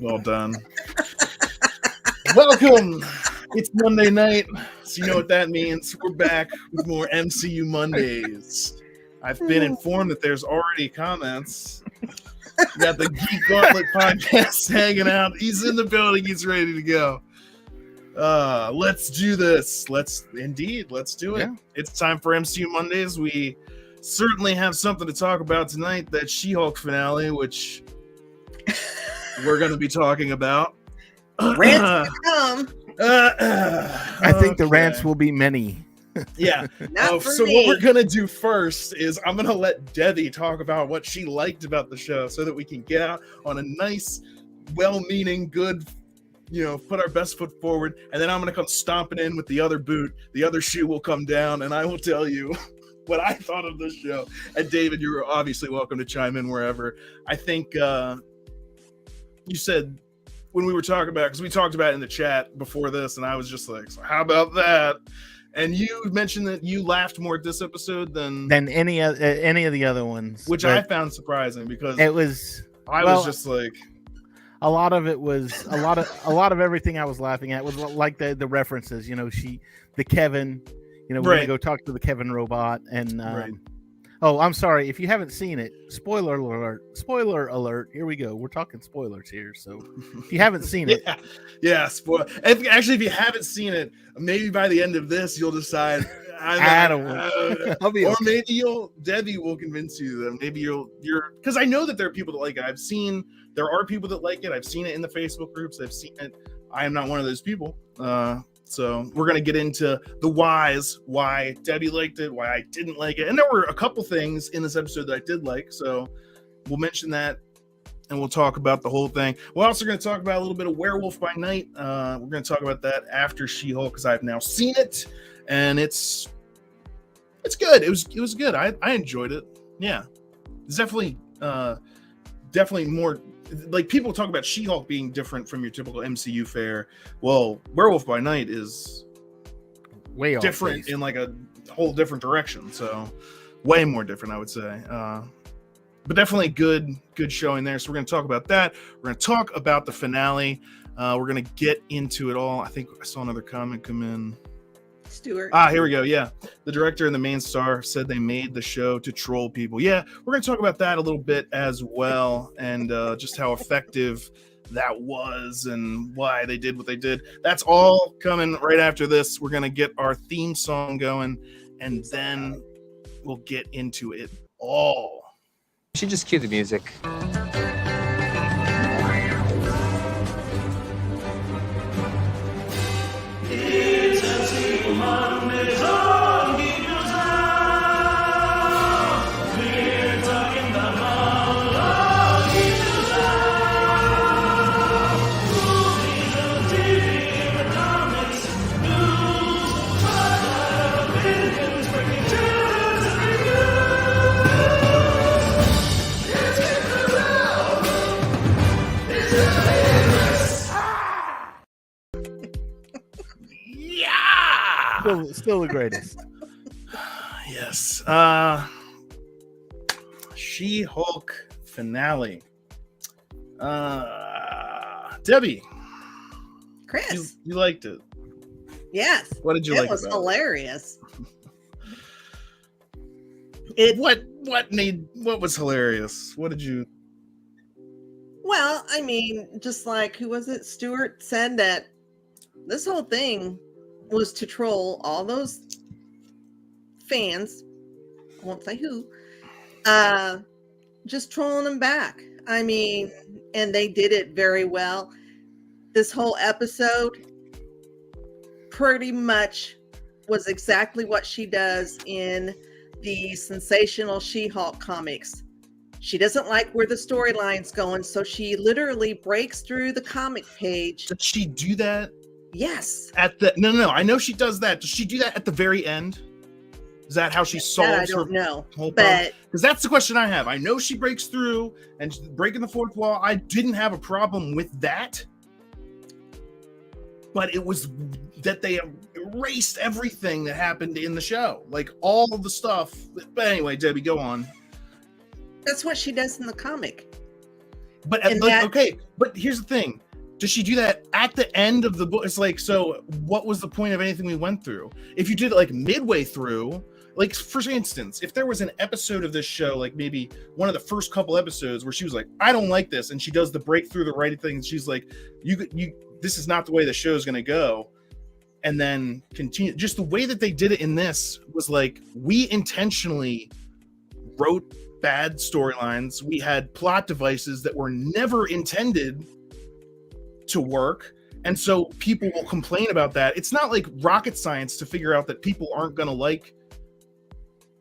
Well done. Welcome. It's Monday night, so you know what that means. We're back with more MCU Mondays. I've been informed that there's already comments. We got the Geek Gauntlet podcast hanging out. He's in the building. He's ready to go. Let's do this. Let's do it. Yeah. It's time for MCU Mondays. We certainly have something to talk about tonight. That She-Hulk finale, which we're going to be talking about. Rants to come. I think the rants will be many. Yeah. So me. what we're going to do first is I'm going to let Debbie talk about what she liked about the show so that we can get out on a nice, well-meaning, good, put our best foot forward. And then I'm going to come stomping in with the other boot. The other shoe will come down and I will tell you what I thought of this show. And David, you're obviously welcome to chime in wherever. I think you said when we were talking about, because we talked about it in the chat before this, and I was just like, so how about that? And you mentioned that you laughed more at this episode than any of the other ones, which I found surprising because it was. I was just like, a lot of it was a lot of everything I was laughing at was like the references. The Kevin. We're gonna go talk to the Kevin robot and. Right. Oh, I'm sorry. If you haven't seen it, spoiler alert. Spoiler alert. Here we go. We're talking spoilers here. So if you haven't seen it. Yeah, spoiler. If you haven't seen it, maybe by the end of this, you'll decide. Or maybe Debbie will convince you that maybe you're, because I know that there are people that like it. There are people that like it. I've seen it in the Facebook groups. I've seen it. I am not one of those people. So we're going to get into the whys, why Debbie liked it, why I didn't like it. And there were a couple things in this episode that I did like. So we'll mention that and we'll talk about the whole thing. We're also going to talk about a little bit of Werewolf by Night. We're going to talk about that after She-Hulk because I've now seen it and it's good. It was good. I enjoyed it. Yeah. It's definitely more. Like people talk about She-Hulk being different from your typical MCU fare. Well, Werewolf by Night is way different in like a whole different direction. So way more different, I would say. But definitely good showing there. So we're going to talk about that. We're going to talk about the finale. We're going to get into it all. I think I saw another comment come in. Stuart. Here we go. Yeah. The director and the main star said they made the show to troll people. Yeah. We're going to talk about that a little bit as well. And just how effective that was and why they did what they did. That's all coming right after this. We're going to get our theme song going and then we'll get into it all. You should just cue the music. Still the greatest. Yes. She-Hulk finale. Debbie. Chris. You liked it. Yes. What did you like? It was hilarious. What was hilarious? What did you? Well, I mean, just like who was it? Stuart said that this whole thing was to troll all those fans. I won't say who. Just trolling them back. I mean, and they did it very well. This whole episode pretty much was exactly what she does in the sensational She-Hulk comics. She doesn't like where the storyline's going, so she literally breaks through the comic page. Did she do that? Yes. No. I know she does that. Does she do that at the very end? Is that how she solves her whole problem? Because that's the question I have. I know she breaks through and breaking the fourth wall. I didn't have a problem with that. But it was that they erased everything that happened in the show. Like all of the stuff. But anyway, Debbie, go on. That's what she does in the comic. But okay, but here's the thing. Does she do that at the end of the book? It's like, so what was the point of anything we went through? If you did it like midway through, like for instance, if there was an episode of this show, like maybe one of the first couple episodes where she was like, I don't like this, and she does the breakthrough, the writing thing, and she's like, you this is not the way the show is going to go, and then continue. Just the way that they did it in this was like, we intentionally wrote bad storylines. We had plot devices that were never intended to work, and so people will complain about that. It's not like rocket science to figure out that people aren't going to like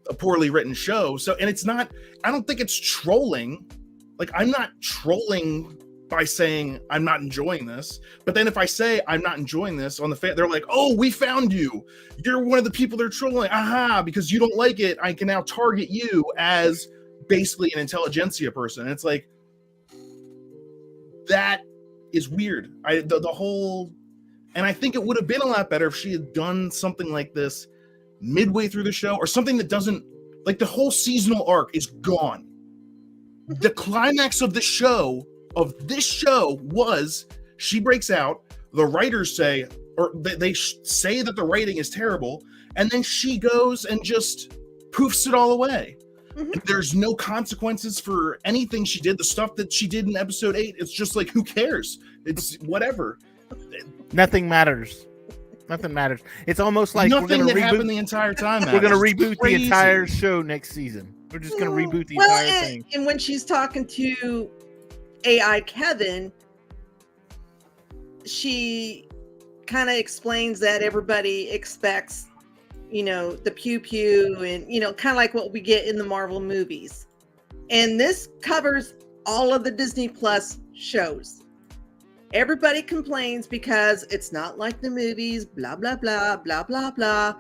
a poorly written show. So, and it's not, I don't think it's trolling. Like, I'm not trolling by saying I'm not enjoying this, but then if I say I'm not enjoying this on the fan, they're like, oh, we found you, you're one of the people they're trolling, aha, because you don't like it, I can now target you as basically an intelligentsia person. And it's like, that is weird. The whole, and I think it would have been a lot better if she had done something like this midway through the show, or something that doesn't, like, the whole seasonal arc is gone. The climax of this show was she breaks out, the writers say, or they say that the writing is terrible, and then she goes and just poofs it all away. Mm-hmm. There's no consequences for anything she did. The stuff that she did in episode 8, it's just like, who cares? It's whatever. Nothing matters. Nothing matters. It's almost like nothing that happened the entire time. We're going to reboot the entire show next season. We're just going to reboot the entire thing. And when she's talking to AI Kevin, she kind of explains that everybody expects, the pew pew and, kind of like what we get in the Marvel movies. And this covers all of the Disney Plus shows. Everybody complains because it's not like the movies, blah, blah, blah, blah, blah, blah.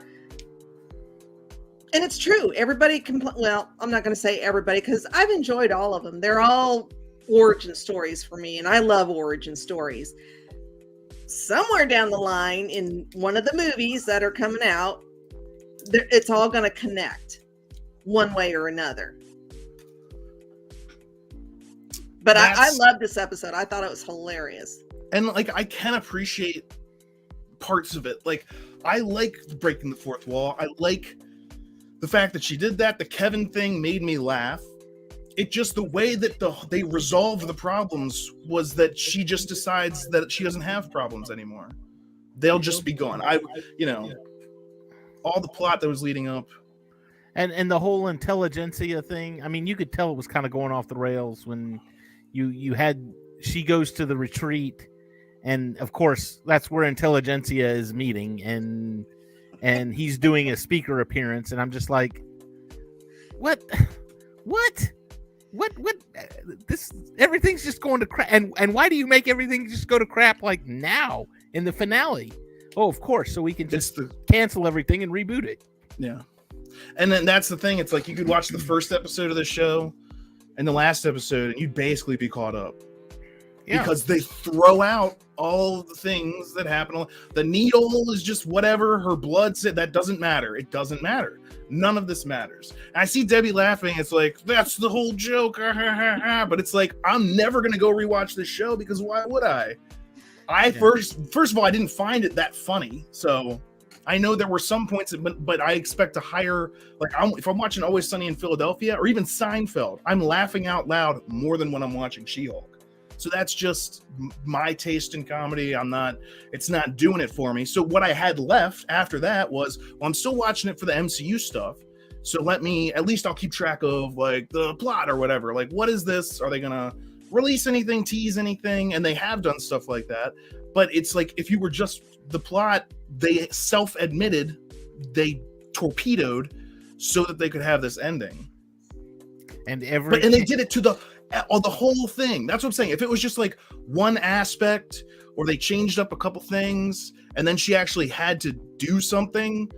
And it's true. Everybody well, I'm not going to say everybody, because I've enjoyed all of them. They're all origin stories for me, and I love origin stories. Somewhere down the line in one of the movies that are coming out, it's all going to connect one way or another. But I love this episode. I thought it was hilarious. And like, I can appreciate parts of it. Like, I like breaking the fourth wall. I like the fact that she did that. The Kevin thing made me laugh. It just, the way that they resolve the problems was that she just decides that she doesn't have problems anymore. They'll just be gone. All the plot that was leading up. And the whole intelligentsia thing, I mean, you could tell it was kind of going off the rails when she goes to the retreat, and of course that's where intelligentsia is meeting, and he's doing a speaker appearance, and I'm just like, what this, everything's just going to crap, and why do you make everything just go to crap like now in the finale? Oh, of course, so we can just cancel everything and reboot it. Yeah. And then that's the thing. It's like, you could watch the first episode of the show and the last episode, and you'd basically be caught up. Yeah. Because they throw out all the things that happen. The needle is just whatever. Her blood said that doesn't matter. It doesn't matter. None of this matters. And I see Debbie laughing. It's like, that's the whole joke. But it's like, I'm never going to go rewatch this show, because why would I? First of all, I didn't find it that funny. So I know there were some points, but I expect a higher, like, if I'm watching Always Sunny in Philadelphia or even Seinfeld, I'm laughing out loud more than when I'm watching She-Hulk. So that's just my taste in comedy. It's not doing it for me. So what I had left after that was, well, I'm still watching it for the MCU stuff. So at least I'll keep track of like the plot or whatever. Like, what is this? Are they going to release anything, tease anything? And they have done stuff like that. But it's like, if you were just the plot, they self-admitted they torpedoed so that they could have this ending. And they did it to the whole thing. That's what I'm saying. If it was just like one aspect, or they changed up a couple things, and then she actually had to do something,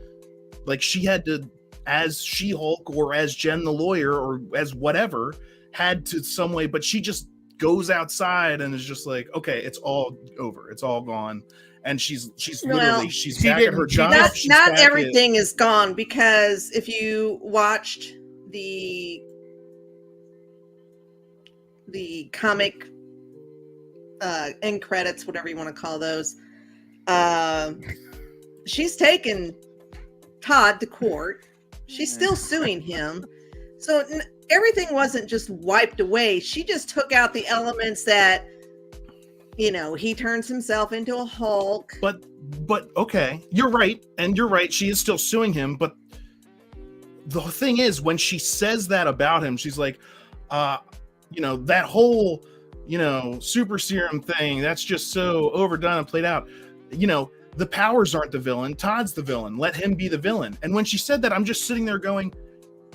like she had to, as She-Hulk or as Jen the lawyer or as whatever, had to some way, but she just goes outside and is just like, okay, it's all over. It's all gone. And she's literally, she's back at her job. Not everything is gone, because if you watched the the comic end credits, whatever you want to call those, she's taken Todd to court. She's still suing him. So everything wasn't just wiped away. She just took out the elements that, he turns himself into a Hulk. But okay, you're right. And you're right. She is still suing him. But the thing is, when she says that about him, she's like, that whole, super serum thing, that's just so overdone and played out. The powers aren't the villain. Todd's the villain. Let him be the villain. And when she said that, I'm just sitting there going,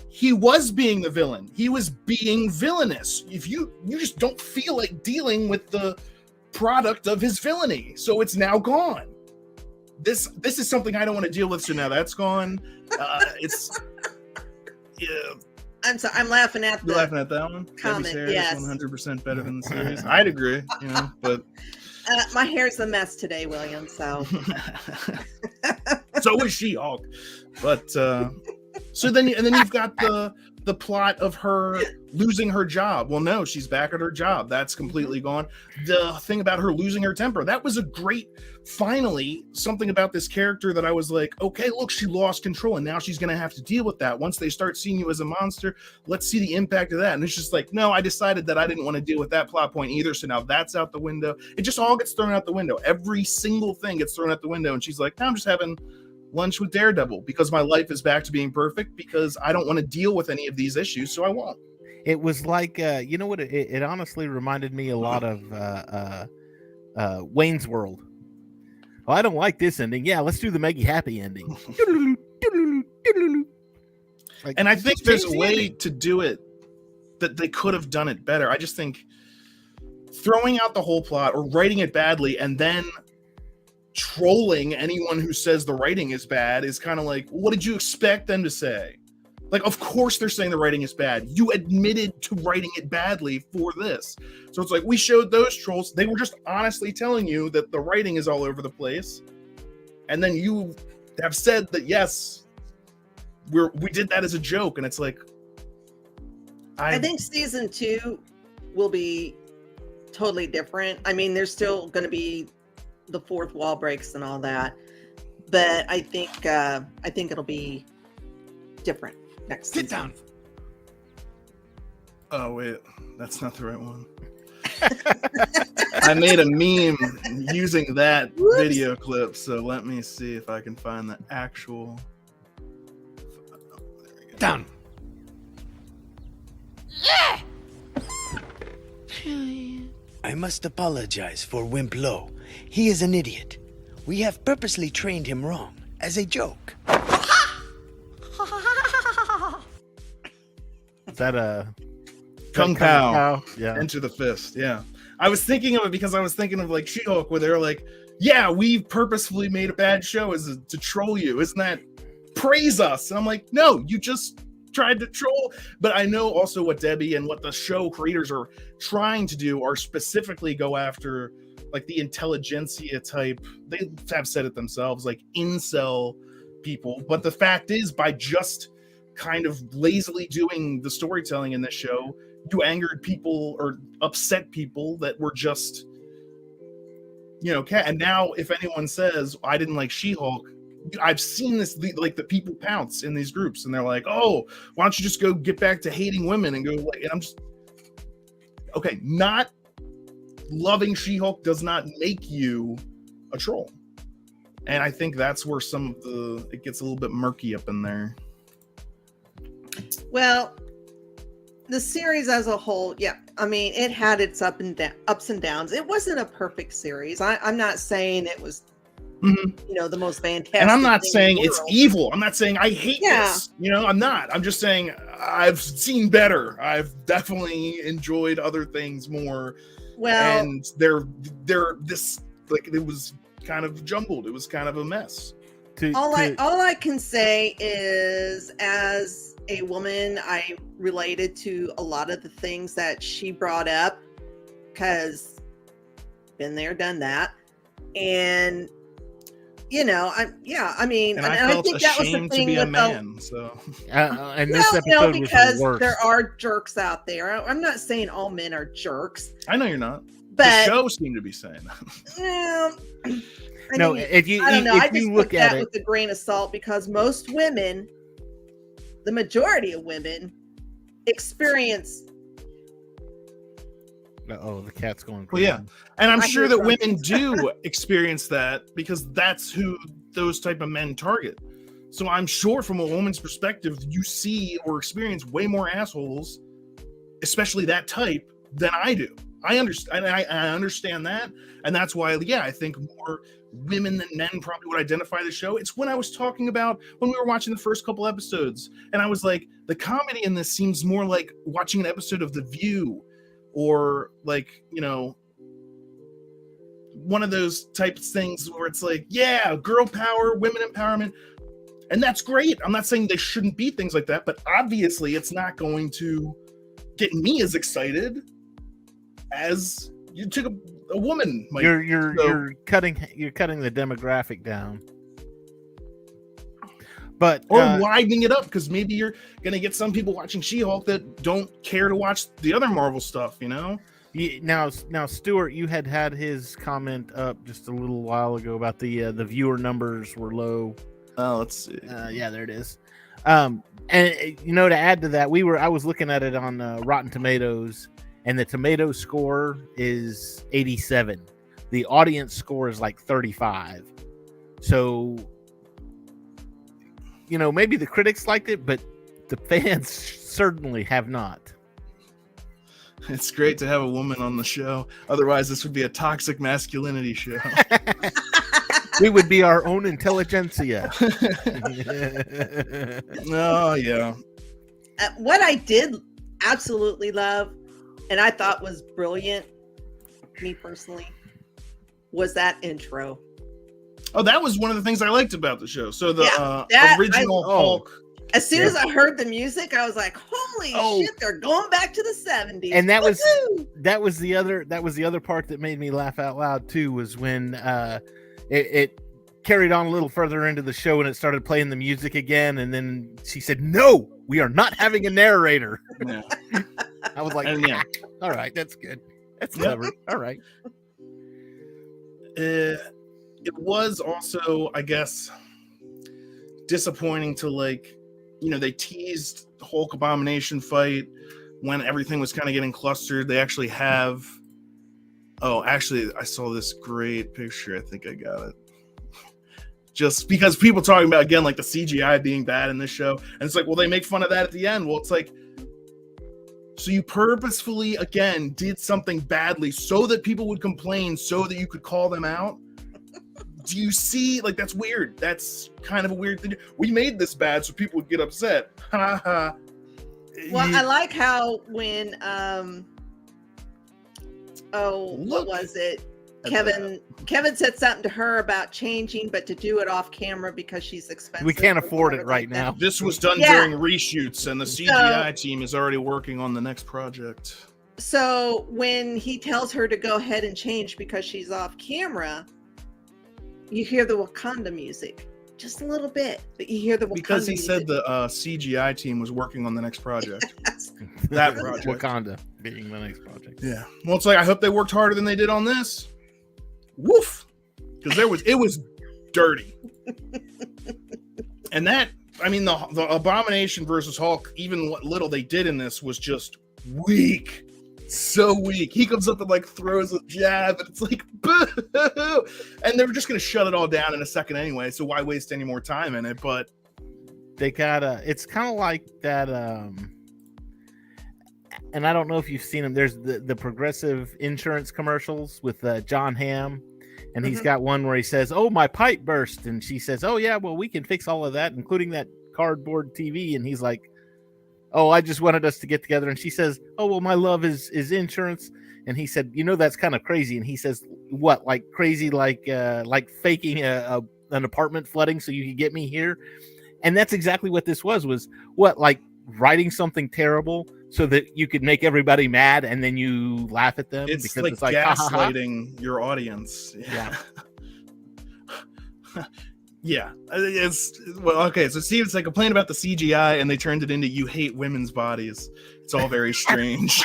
he was being the villain. He was being villainous. If you just don't feel like dealing with the product of his villainy, so it's now gone. This is something I don't want to deal with. So now that's gone. It's yeah. I'm sorry. I'm laughing at You're laughing at that one. Comment. Debbie's hair Yes, is 100% better than the series. I'd agree. But my hair's a mess today, William. So so is She-Hulk. But so then you've got the plot of her losing her job. Well, no, she's back at her job. That's completely gone. The thing about her losing her temper, that was a great, finally, something about this character that I was like, okay, look, she lost control, and now she's going to have to deal with that. Once they start seeing you as a monster, let's see the impact of that. And it's just like, no, I decided that I didn't want to deal with that plot point either, so now that's out the window. It just all gets thrown out the window. Every single thing gets thrown out the window, and she's like, no, I'm just having lunch with Daredevil because my life is back to being perfect because I don't want to deal with any of these issues, so I won't. It was like, you know what? It honestly reminded me a lot of Wayne's World. Oh, I don't like this ending. Yeah, let's do the Maggie Happy ending. And I think there's a way to do it that they could have done it better. I just think throwing out the whole plot or writing it badly and then trolling anyone who says the writing is bad is kind of like, what did you expect them to say? Like, of course they're saying the writing is bad. You admitted to writing it badly for this. So it's like, we showed those trolls. They were just honestly telling you that the writing is all over the place. And then you have said that, yes, we did that as a joke. And it's like, I think season 2 will be totally different. I mean, there's still going to be the fourth wall breaks and all that. But I think it'll be different next season. Sit down. Oh, wait. That's not the right one. I made a meme using that video clip, so let me see if I can find the actual... There we go. Down. I must apologize for Wimp Low. He is an idiot. We have purposely trained him wrong, as a joke. Is that a Kung Pao? Yeah. Enter the Fist. Yeah. I was thinking of it because I was thinking of like She-Hulk, where they're like, yeah, we purposefully made a bad show to troll you. Isn't that praise us? And I'm like, no, you just tried to troll. But I know also what Debbie and what the show creators are trying to do are specifically go after like the intelligentsia type. They have said it themselves, like incel people. But the fact is, by just kind of lazily doing the storytelling in this show, you angered people or upset people that were just, and now if anyone says I didn't like She-Hulk, I've seen this, like the people pounce in these groups and they're like, oh, why don't you just go get back to hating women and go like, and I'm just, okay, not loving She-Hulk does not make you a troll. And I think that's where it gets a little bit murky up in there. Well, the series as a whole, yeah, I mean, it had its ups and downs. It wasn't a perfect series. I'm not saying it was, the most fantastic. And I'm not saying it's evil. I'm not saying I hate this. I'm not. I'm just saying I've seen better. I've definitely enjoyed other things more. Well, and they're this, like, it was kind of jumbled. It was kind of a mess. All I can say is, as a woman, I related to a lot of the things that she brought up because been there, done that. And you know, I mean, And I I felt think that was the ashamed to thing be a with man. So And this episode no, was because the worst. there are jerks out there. I'm not saying all men are jerks, I know you're not. The but show seemed to be saying that. I No, mean, if you I don't know. I if just you look took at that it, with a grain of salt because most women, the majority of women, experience. the cat's going Well, crazy. yeah, and I'm I sure hear that something. women do experience that because that's who those type of men target. So I'm sure from a woman's perspective, you see or experience way more assholes, especially that type, than I do. I understand. I understand that, and that's why, yeah, I think more women than men probably would identify the show. It's when I was talking about when we were watching the first couple episodes, and I was like, the comedy in this seems more like watching an episode of The View, or like, you know, one of those types of things where it's like, yeah, girl power, women empowerment, and that's great. I'm not saying they shouldn't be things like that, but obviously it's not going to get me as excited as you took a woman. Like, You're cutting the demographic down, but or widening it up, because maybe you're gonna get some people watching She-Hulk that don't care to watch the other Marvel stuff, you know. Now, Stuart, you had his comment up just a little while ago about the viewer numbers were low. Oh, let's see. Yeah, there it is. And you know, to add to that, I was looking at it on Rotten Tomatoes, and the tomato score is 87. The audience score is like 35. So, you know, maybe the critics liked it, but the fans certainly have not. It's great to have a woman on the show. Otherwise, this would be a toxic masculinity show. We would be our own intelligentsia. Oh, yeah. What I did absolutely love, and I thought was brilliant, me personally, was that intro. Oh, that was one of the things I liked about the show. So the original Hulk. As soon as I heard the music, I was like, "Holy shit! They're going back to the '70s." And that Woo-hoo! was the other part that made me laugh out loud too. Was when it carried on a little further into the show and it started playing the music again, and then she said, "No, we are not having a narrator." Yeah. I was like, And, yeah. "All right, that's good. That's covered. All right." It was also, I guess, disappointing to, like, you know, they teased the Hulk Abomination fight when everything was kind of getting clustered. They actually have. Oh, actually, I saw this great picture. I think I got it. Just because people talking about, again, like the CGI being bad in this show. And it's like, well, they make fun of that at the end. Well, it's like, so you purposefully, again, did something badly so that people would complain, so that you could call them out. Do you see? Like, that's weird. That's kind of a weird thing. We made this bad so people would get upset. Ha ha. Well, I like how when what was it? Kevin said something to her about changing, but to do it off camera because she's expensive. We can't afford it right like now. This was done during reshoots, and the CGI team is already working on the next project. So when he tells her to go ahead and change because she's off camera, you hear the Wakanda music. Just a little bit, but you hear the Wakanda because he music. said the CGI team was working on the next project. That project. Wakanda being the next project. Yeah. Well, it's like, I hope they worked harder than they did on this. Woof. Because it was dirty. And that, I mean, the Abomination versus Hulk, even what little they did in this was just weak. So weak. He comes up and like throws a jab, and it's like, boo! And they were just gonna shut it all down in a second anyway, so why waste any more time in it? But they gotta, it's kind of like that, and I don't know if you've seen them. There's the Progressive insurance commercials with John Hamm, and he's got one where he says, "Oh, my pipe burst," and she says, "Oh yeah, well, we can fix all of that, including that cardboard TV," and he's like, "Oh, I just wanted us to get together." And she says, "Oh, well, my love is insurance." And he said, "You know, that's kind of crazy." And he says, "What, like crazy, like faking an apartment flooding so you could get me here?" And that's exactly what this was what, like writing something terrible so that you could make everybody mad and then you laugh at them. It's because like it's like gaslighting your audience. Yeah. Yeah, it's well, okay. So Steven's like complained about the CGI, and they turned it into "you hate women's bodies." It's all very strange.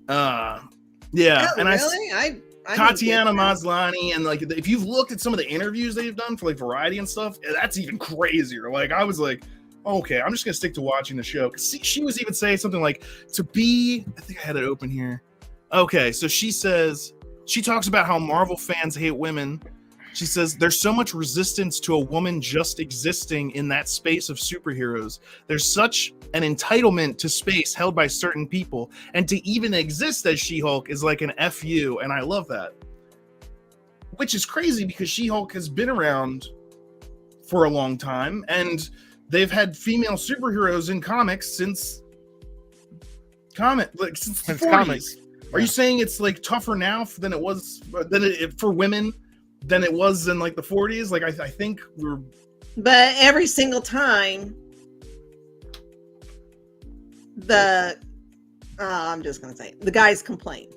Yeah, Oh, and really? I didn't Tatiana get that. Maslany, and like if you've looked at some of the interviews they've done for like Variety and stuff, that's even crazier. Like I was like, okay, I'm just gonna stick to watching the show. Cause she was even saying something like to be. I think I had it open here. Okay, so she talks about how Marvel fans hate women. She says there's so much resistance to a woman just existing in that space of superheroes. There's such an entitlement to space held by certain people, and to even exist as She-Hulk is like an FU, and I love that. Which is crazy because She-Hulk has been around for a long time, and they've had female superheroes in comics since the 40s. Comics. Are you saying it's like tougher now than it was for women than it was in like the 40s? Like I think we're. But every single time, I'm just gonna say the guys complained.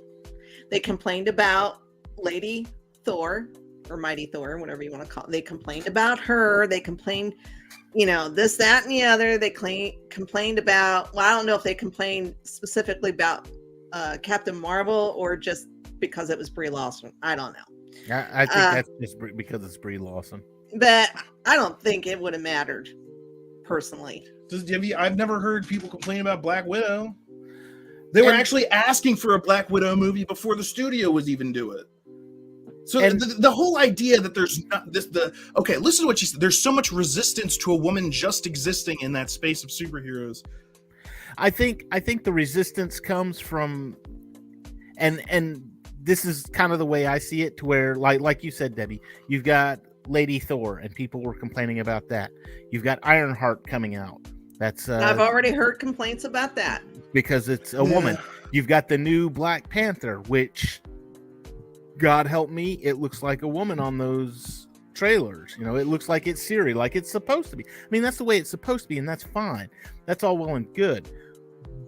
They complained about Lady Thor or Mighty Thor, whatever you want to call it. They complained about her. They complained, this, that, and the other. They complained about. Well, I don't know if they complained specifically about Captain Marvel or just because it was Brie Larson. I don't know. I think that's just because it's Brie Larson. But I don't think it would have mattered, personally. I've never heard people complain about Black Widow. They were actually asking for a Black Widow movie before the studio was even do it. So the whole idea that there's not okay, listen to what she said. There's so much resistance to a woman just existing in that space of superheroes. I think the resistance comes from, and this is kind of the way I see it, to where like you said, Debbie, you've got Lady Thor, and people were complaining about that. You've got Ironheart coming out. That's I've already heard complaints about that because it's a woman. You've got the new Black Panther, which, God help me, it looks like a woman on those trailers. It looks like it's Siri, like it's supposed to be. I mean, that's the way it's supposed to be, and that's fine. That's all well and good.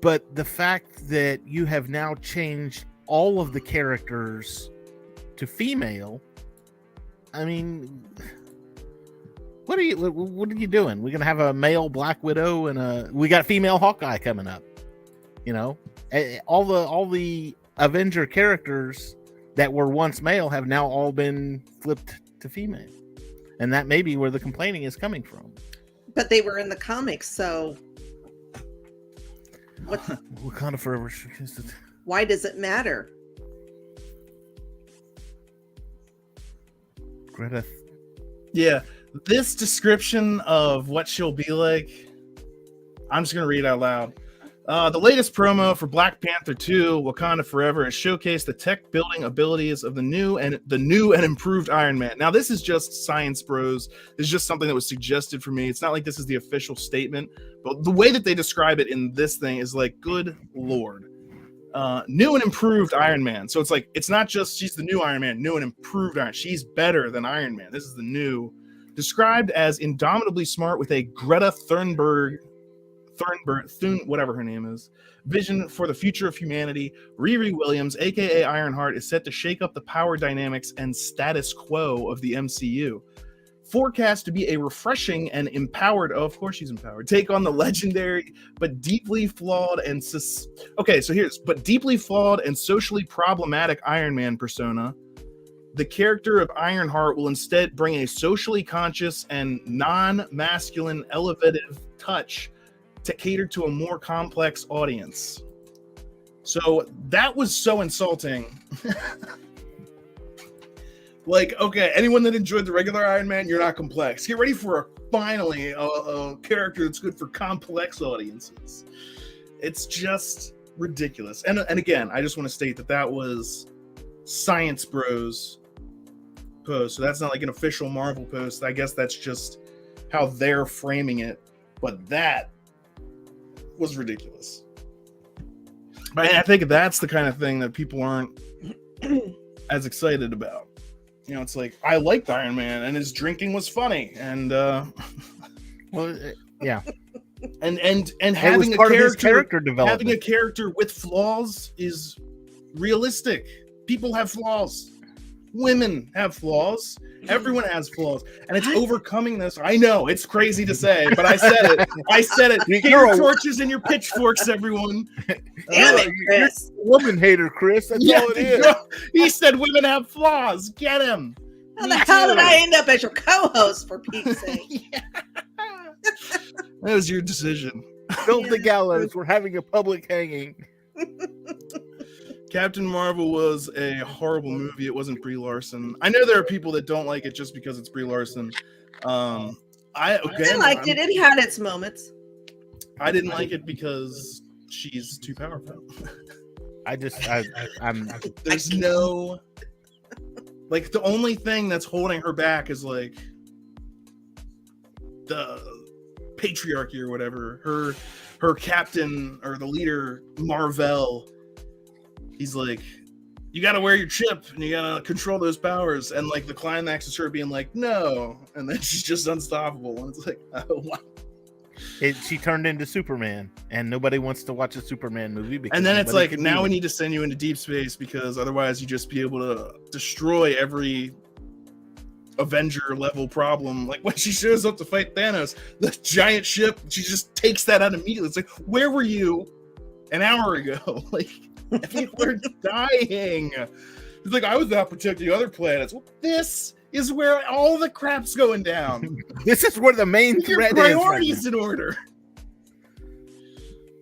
But the fact that you have now changed all of the characters to female, I mean, what are you doing? We're gonna have a male Black Widow and we got a female Hawkeye coming up. All the Avenger characters that were once male have now all been flipped to female, and that may be where the complaining is coming from. But they were in the comics, so Wakanda Forever. Why does it matter? Greta. Yeah, this description of what she'll be like, I'm just gonna read it out loud. The latest promo for Black Panther 2: Wakanda Forever has showcased the tech building abilities of the new and improved Iron Man. Now, this is just science bros. This is just something that was suggested for me. It's not like this is the official statement, but the way that they describe it in this thing is like, good Lord. New and improved Iron Man. So it's like, it's not just she's the new Iron Man, new and improved Iron. She's better than Iron Man. This is the new. Described as indomitably smart with a Greta Thunberg, whatever her name is, vision for the future of humanity, Riri Williams, aka Ironheart, is set to shake up the power dynamics and status quo of the MCU. Forecast to be a refreshing and empowered, of course she's empowered, take on the legendary but deeply flawed and deeply flawed and socially problematic Iron Man persona. The character of Ironheart will instead bring a socially conscious and non-masculine elevative touch to cater to a more complex audience. So that was so insulting. Like, okay, anyone that enjoyed the regular Iron Man, you're not complex. Get ready for finally a character that's good for complex audiences. It's just ridiculous. And again, I just want to state that was Science Bros post. So that's not like an official Marvel post. I guess that's just how they're framing it. But that was ridiculous. I think that's the kind of thing that people aren't as excited about. It's like, I liked Iron Man and his drinking was funny, and well, yeah, and having a character development. Having a character with flaws is realistic. People have flaws. Women have flaws. Everyone has flaws, and it's overcoming this. I know it's crazy to say, but I said it. I said it. Get your torches and your pitchforks, everyone. Damn it, Chris. Woman hater, Chris. That's all it is. He said women have flaws. Get him. How the hell did I end up as your co-host, for Pete's sake? That was your decision. Build the gallows. We're having a public hanging. Captain Marvel was a horrible movie. It wasn't Brie Larson. I know there are people that don't like it just because it's Brie Larson. I liked it. It had its moments. I didn't like it because she's too powerful. There's no, like, the only thing that's holding her back is like the patriarchy or whatever. Her captain or the leader, Marvel, he's like, you gotta wear your chip and you gotta control those powers, and like the climax is her being like, no, and then she's just unstoppable, and it's like, oh wow. She turned into Superman, and nobody wants to watch a Superman movie. And then it's like, now we need to send you into deep space because otherwise you just be able to destroy every Avenger level problem. Like when she shows up to fight Thanos, the giant ship, she just takes that out immediately. It's like, where were you an hour ago? Like, people are dying. It's like, I was out protecting other planets. Well, this is where all the crap's going down. This is where the main threat is. Priorities in order.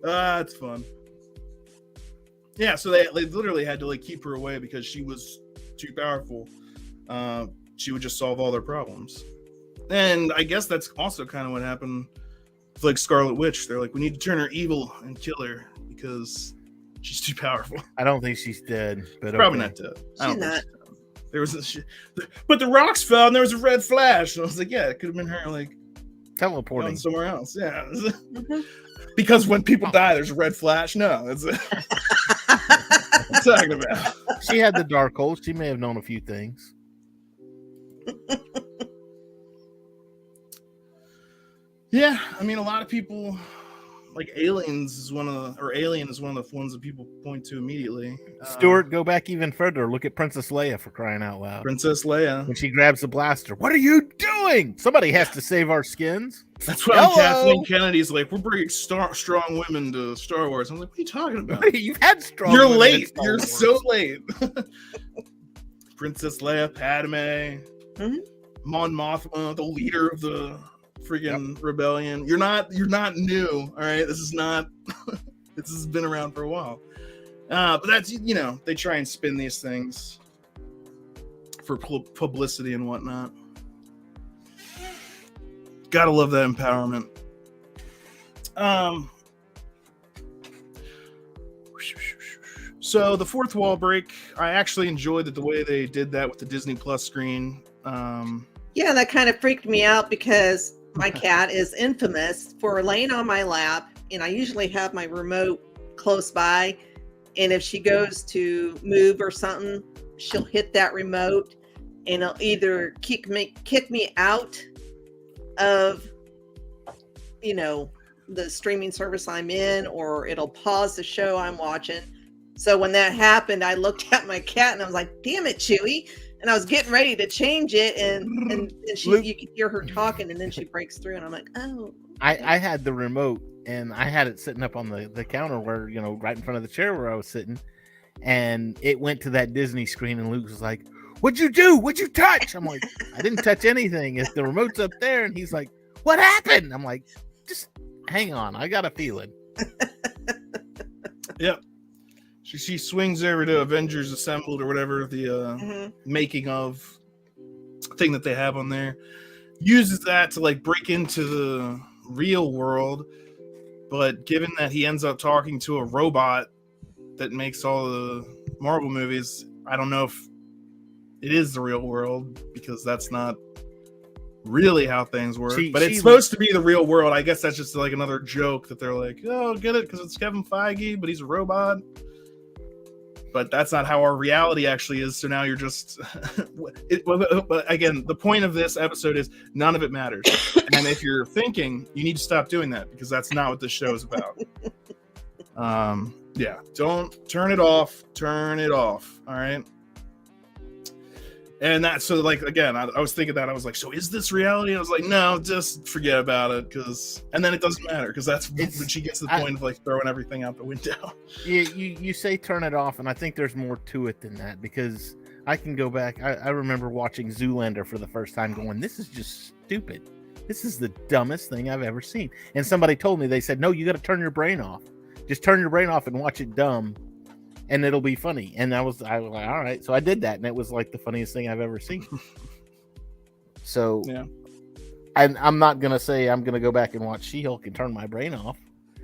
It's fun. Yeah, so they literally had to like keep her away because she was too powerful. She would just solve all their problems. And I guess that's also kind of what happened with like Scarlet Witch. They're like, we need to turn her evil and kill her because she's too powerful. I don't think she's dead, but probably not dead. She's not. There was but the rocks fell and there was a red flash. And I was like, yeah, it could have been her like teleporting somewhere else. Yeah. Because when people die, there's a red flash. No, that's what I'm talking about. She had the dark hole. She may have known a few things. Yeah, I mean, a lot of people like Alien is one of the ones that people point to immediately. Stuart, go back even further. Look at Princess Leia, for crying out loud. Princess Leia. When she grabs the blaster, what are you doing? Somebody has to save our skins. That's why Kathleen Kennedy's like, we're bringing strong women to Star Wars. I'm like, what are you talking about? You've had strong. You're late. You're so late. Princess Leia, Padme, Mon Mothma, the leader of the freaking rebellion. You're not new. All right, this is not. This has been around for a while. But that's, they try and spin these things for publicity and whatnot. Gotta love that empowerment. So the fourth wall break, I actually enjoyed the way they did that with the Disney Plus screen. Yeah, that kind of freaked me out because my cat is infamous for laying on my lap, and I usually have my remote close by, and if she goes to move or something, she'll hit that remote and it'll either kick me out of the streaming service I'm in, or it'll pause the show I'm watching. So when that happened, I looked at my cat and I was like, damn it, Chewy. And I was getting ready to change it, and you could hear her talking, and then she breaks through, and I'm like, oh. I had the remote, and I had it sitting up on the counter where, right in front of the chair where I was sitting, and it went to that Disney screen, and Luke was like, what'd you do? What'd you touch? I'm like, I didn't touch anything. If the remote's up there, and he's like, what happened? I'm like, just hang on. I got a feeling. Yep. She swings over to Avengers Assembled or whatever, the making of thing that they have on there. Uses that to like break into the real world. But given that he ends up talking to a robot that makes all the Marvel movies, I don't know if it is the real world, because that's not really how things work. But it's supposed to be the real world. I guess that's just like another joke that they're like, oh, get it? Because it's Kevin Feige, but he's a robot. But that's not how our reality actually is. So now you're just... But again, the point of this episode is none of it matters. And if you're thinking, you need to stop doing that, because that's not what this show is about. Yeah, don't turn it off. Turn it off. All right. And that, so like, again, I was thinking that, I was like, so is this reality? And I was like, no, just forget about it, and then it doesn't matter, because that's when she gets to the point of like throwing everything out the window. You say turn it off, and I think there's more to it than that, because I can go back. I remember watching Zoolander for the first time, going, this is just stupid. This is the dumbest thing I've ever seen. And somebody told me, they said, no, you got to turn your brain off. Just turn your brain off and watch it dumb, and it'll be funny. And I was like, all right. So I did that, and it was like the funniest thing I've ever seen. So yeah, I'm not gonna say I'm gonna go back and watch She-Hulk and turn my brain off,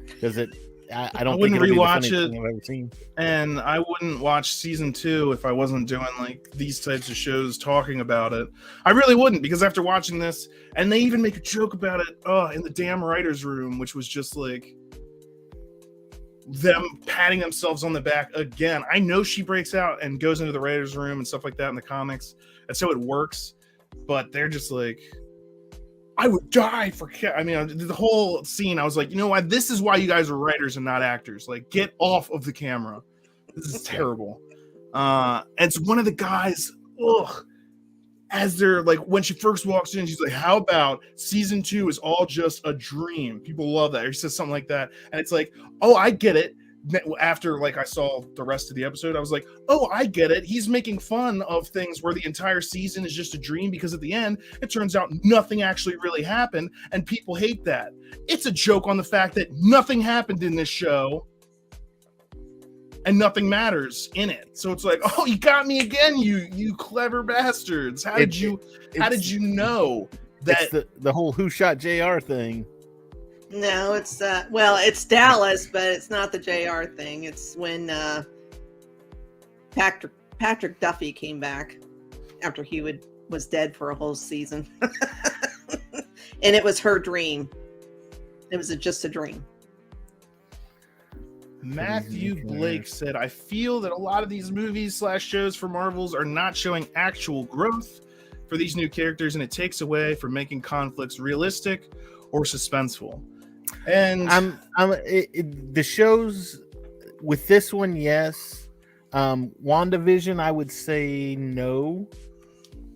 because I don't think it'll rewatch be the funniest it, thing I've ever seen. and I wouldn't watch season 2 if I wasn't doing like these types of shows talking about it. I really wouldn't, because after watching this, and they even make a joke about it in the damn writer's room, which was just like them patting themselves on the back again. I know she breaks out and goes into the writer's room and stuff like that in the comics, and so it works, but they're just like, I would die for I mean, the whole scene, I was like, you know what? This is why you guys are writers and not actors. Like, get off of the camera. This is terrible. It's one of the guys, as they're like, when she first walks in, she's like, how about season 2 is all just a dream? People love that. Or he says something like that. And it's like, oh, I get it. After like I saw the rest of the episode, I was like, oh, I get it. He's making fun of things where the entire season is just a dream, because at the end it turns out nothing actually really happened, and people hate that. It's a joke on the fact that nothing happened in this show and nothing matters in it. So it's like, oh, you got me again, you clever bastards. How did you know that? It's the whole who shot JR thing. No, it's it's Dallas, but it's not the JR thing. It's when Patrick Duffy came back after he was dead for a whole season. And it was her dream. It was just a dream. Matthew Blake said, I feel that a lot of these movies / shows for Marvels are not showing actual growth for these new characters, and it takes away from making conflicts realistic or suspenseful. And the shows with this one, yes. WandaVision, I would say no.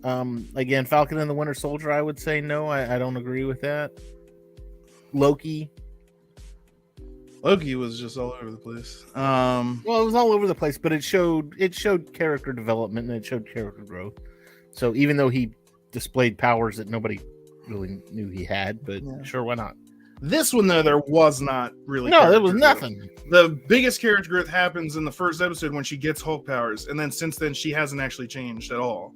Again, Falcon and the Winter Soldier, I would say no. I don't agree with that. Loki was just all over the place. Well, it was all over the place, but it showed character development, and it showed character growth. So even though he displayed powers that nobody really knew he had, but sure, why not? This one, though, there was not really. No, there was nothing. The biggest character growth happens in the first episode when she gets Hulk powers, and then since then she hasn't actually changed at all.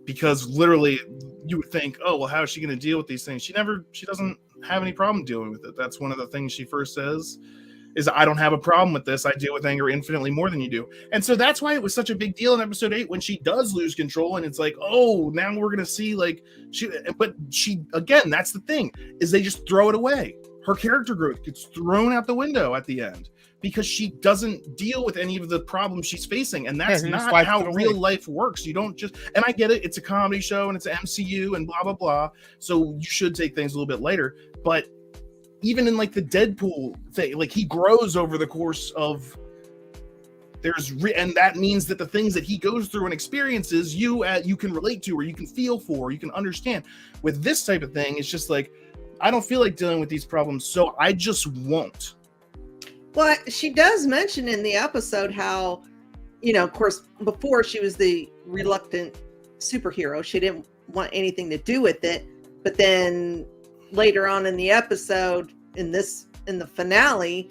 Because literally, you would think, oh well, how is she going to deal with these things? She doesn't have any problem dealing with it. That's one of the things she first says. Is I don't have a problem with this. I deal with anger infinitely more than you do. And so that's why it was such a big deal in episode 8 when she does lose control, and it's like, oh, now we're going to see like she again, that's the thing, is they just throw it away. Her character growth gets thrown out the window at the end because she doesn't deal with any of the problems she's facing. And that's not how real life works. You don't just, and I get it. It's a comedy show and it's an MCU and blah, blah, blah. So you should take things a little bit lighter, but even in like the Deadpool thing, like he grows over the course of and that means that the things that he goes through and experiences, you can relate to, or you can feel for, or you can understand. With this type of thing, it's just like, I don't feel like dealing with these problems, so I just won't. Well, she does mention in the episode how, of course, before she was the reluctant superhero, she didn't want anything to do with it, but then later on in the episode, in the finale,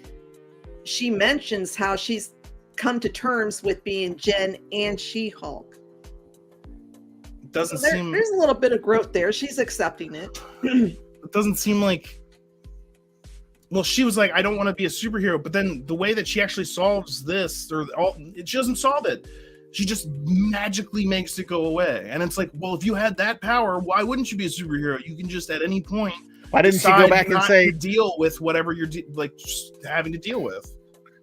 she mentions how she's come to terms with being Jen and She-Hulk. There's a little bit of growth there. She's accepting it. It doesn't seem like, well, she was like, I don't want to be a superhero, but then the way that she actually solves this, she doesn't solve it. She just magically makes it go away. And it's like, well, if you had that power, why wouldn't you be a superhero? You can just at any point. Why didn't she go back and say, deal with whatever you're having to deal with?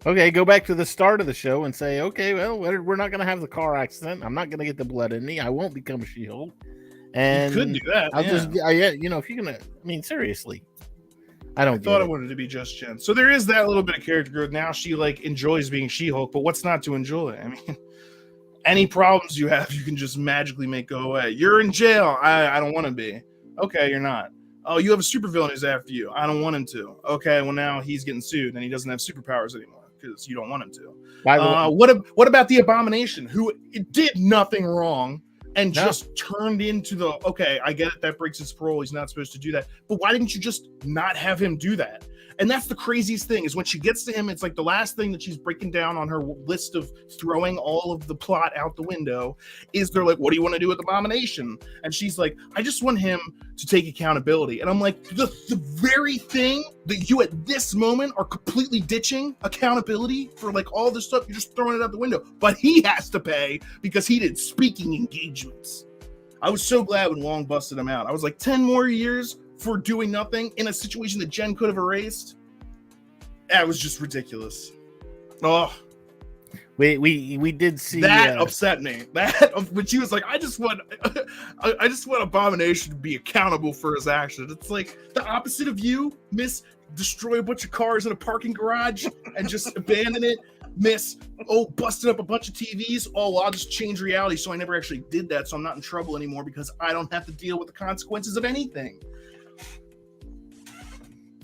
Okay, go back to the start of the show and say, okay, well, we're not going to have the car accident. I'm not going to get the blood in me. I won't become She-Hulk. And you could do that. If you're going to, seriously. I thought I wanted to be just Jen. So there is that little bit of character growth. Now she enjoys being She-Hulk, but what's not to enjoy? any problems you have, you can just magically make go away. You're in jail. I don't want to be. Okay, you're not. Oh, you have a supervillain who's after you. I don't want him to. Okay, well now he's getting sued and he doesn't have superpowers anymore because you don't want him to. What about the Abomination, who did nothing wrong and just turned into the, okay, I get it, that breaks his parole. He's not supposed to do that. But why didn't you just not have him do that? And that's the craziest thing, is when she gets to him, it's like the last thing that she's breaking down on her list of throwing all of the plot out the window is they're like, what do you want to do with Abomination? And she's like, I just want him to take accountability. And I'm like, the very thing that you at this moment are completely ditching accountability for, like all this stuff, you're just throwing it out the window. But he has to pay because he did speaking engagements. I was so glad when Wong busted him out. I was like, 10 more years for doing nothing in a situation that Jen could have erased. That was just ridiculous. Oh, we did see that upset me. That when she was like, I just want Abomination to be accountable for his actions. It's like the opposite of you, Miss. Destroy a bunch of cars in a parking garage and just abandon it. Miss, busted up a bunch of TVs. Oh, well, I'll just change reality so I never actually did that, so I'm not in trouble anymore because I don't have to deal with the consequences of anything.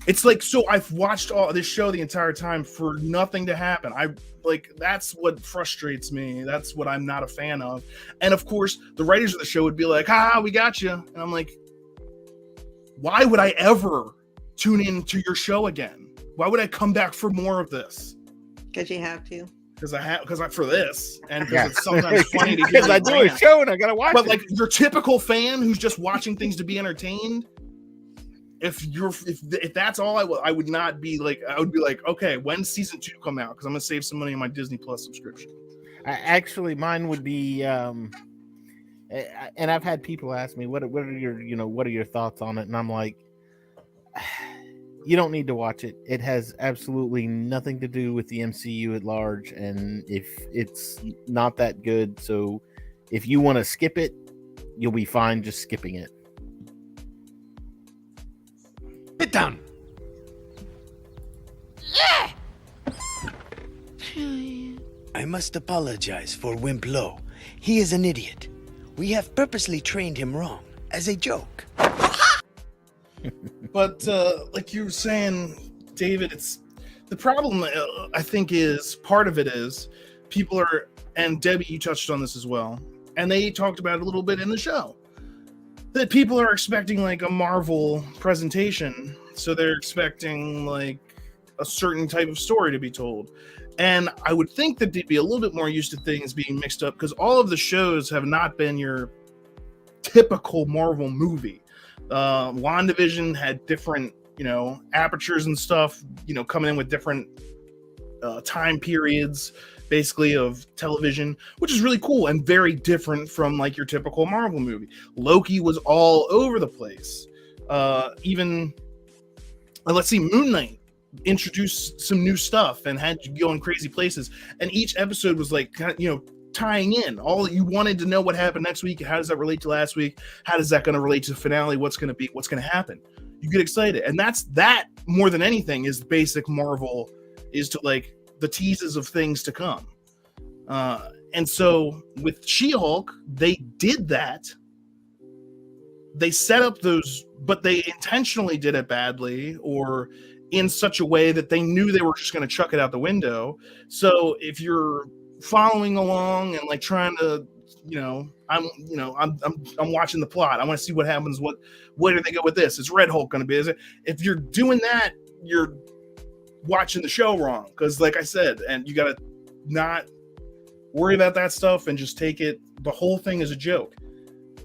It's like, so I've watched all this show the entire time for nothing to happen. That's what frustrates me. That's what I'm not a fan of. And of course, the writers of the show would be like, we got you. And I'm like, why would I ever tune into your show again? Why would I come back for more of this? Because you have to. Because I for this, and because it's sometimes funny to hear. Because I do a show and I gotta watch. But like your typical fan who's just watching things to be entertained, if that's all I would not be like. I would be like, okay, when's season 2 come out? Because I'm gonna save some money on my Disney Plus subscription. Actually, mine would be. And I've had people ask me, what are your thoughts on it? And I'm like, you don't need to watch it. It has absolutely nothing to do with the MCU at large, and if it's not that good, so if you want to skip it, you'll be fine just skipping it. Sit down. I must apologize for Wimp Lo. He is an idiot. We have purposely trained him wrong as a joke. But like you were saying, David, it's the problem. I think is part of it is people are, and Debbie, you touched on this as well, and they talked about it a little bit in the show, that people are expecting like a Marvel presentation, so they're expecting like a certain type of story to be told. And I would think that they'd be a little bit more used to things being mixed up, because all of the shows have not been your typical Marvel movie. WandaVision had different, apertures and stuff, coming in with different time periods, basically, of television, which is really cool and very different from like your typical Marvel movie. Loki was all over the place. Even let's see, Moon Knight introduced some new stuff and had you going crazy places, and each episode was like, tying in all you wanted to know what happened next week. How does that relate to last week? How does that going to relate to the finale? What's going to happen? You get excited. And that more than anything is basic Marvel, is to like the teases of things to come. And so with She-Hulk, they did that. They set up those, but they intentionally did it badly or in such a way that they knew they were just going to chuck it out the window. So if you're following along and like trying to, I'm watching the plot. I want to see what happens. Where do they go with this? Is Red Hulk going to be? If you're doing that, you're watching the show wrong. Because like I said, and you got to not worry about that stuff and just take it. The whole thing is a joke.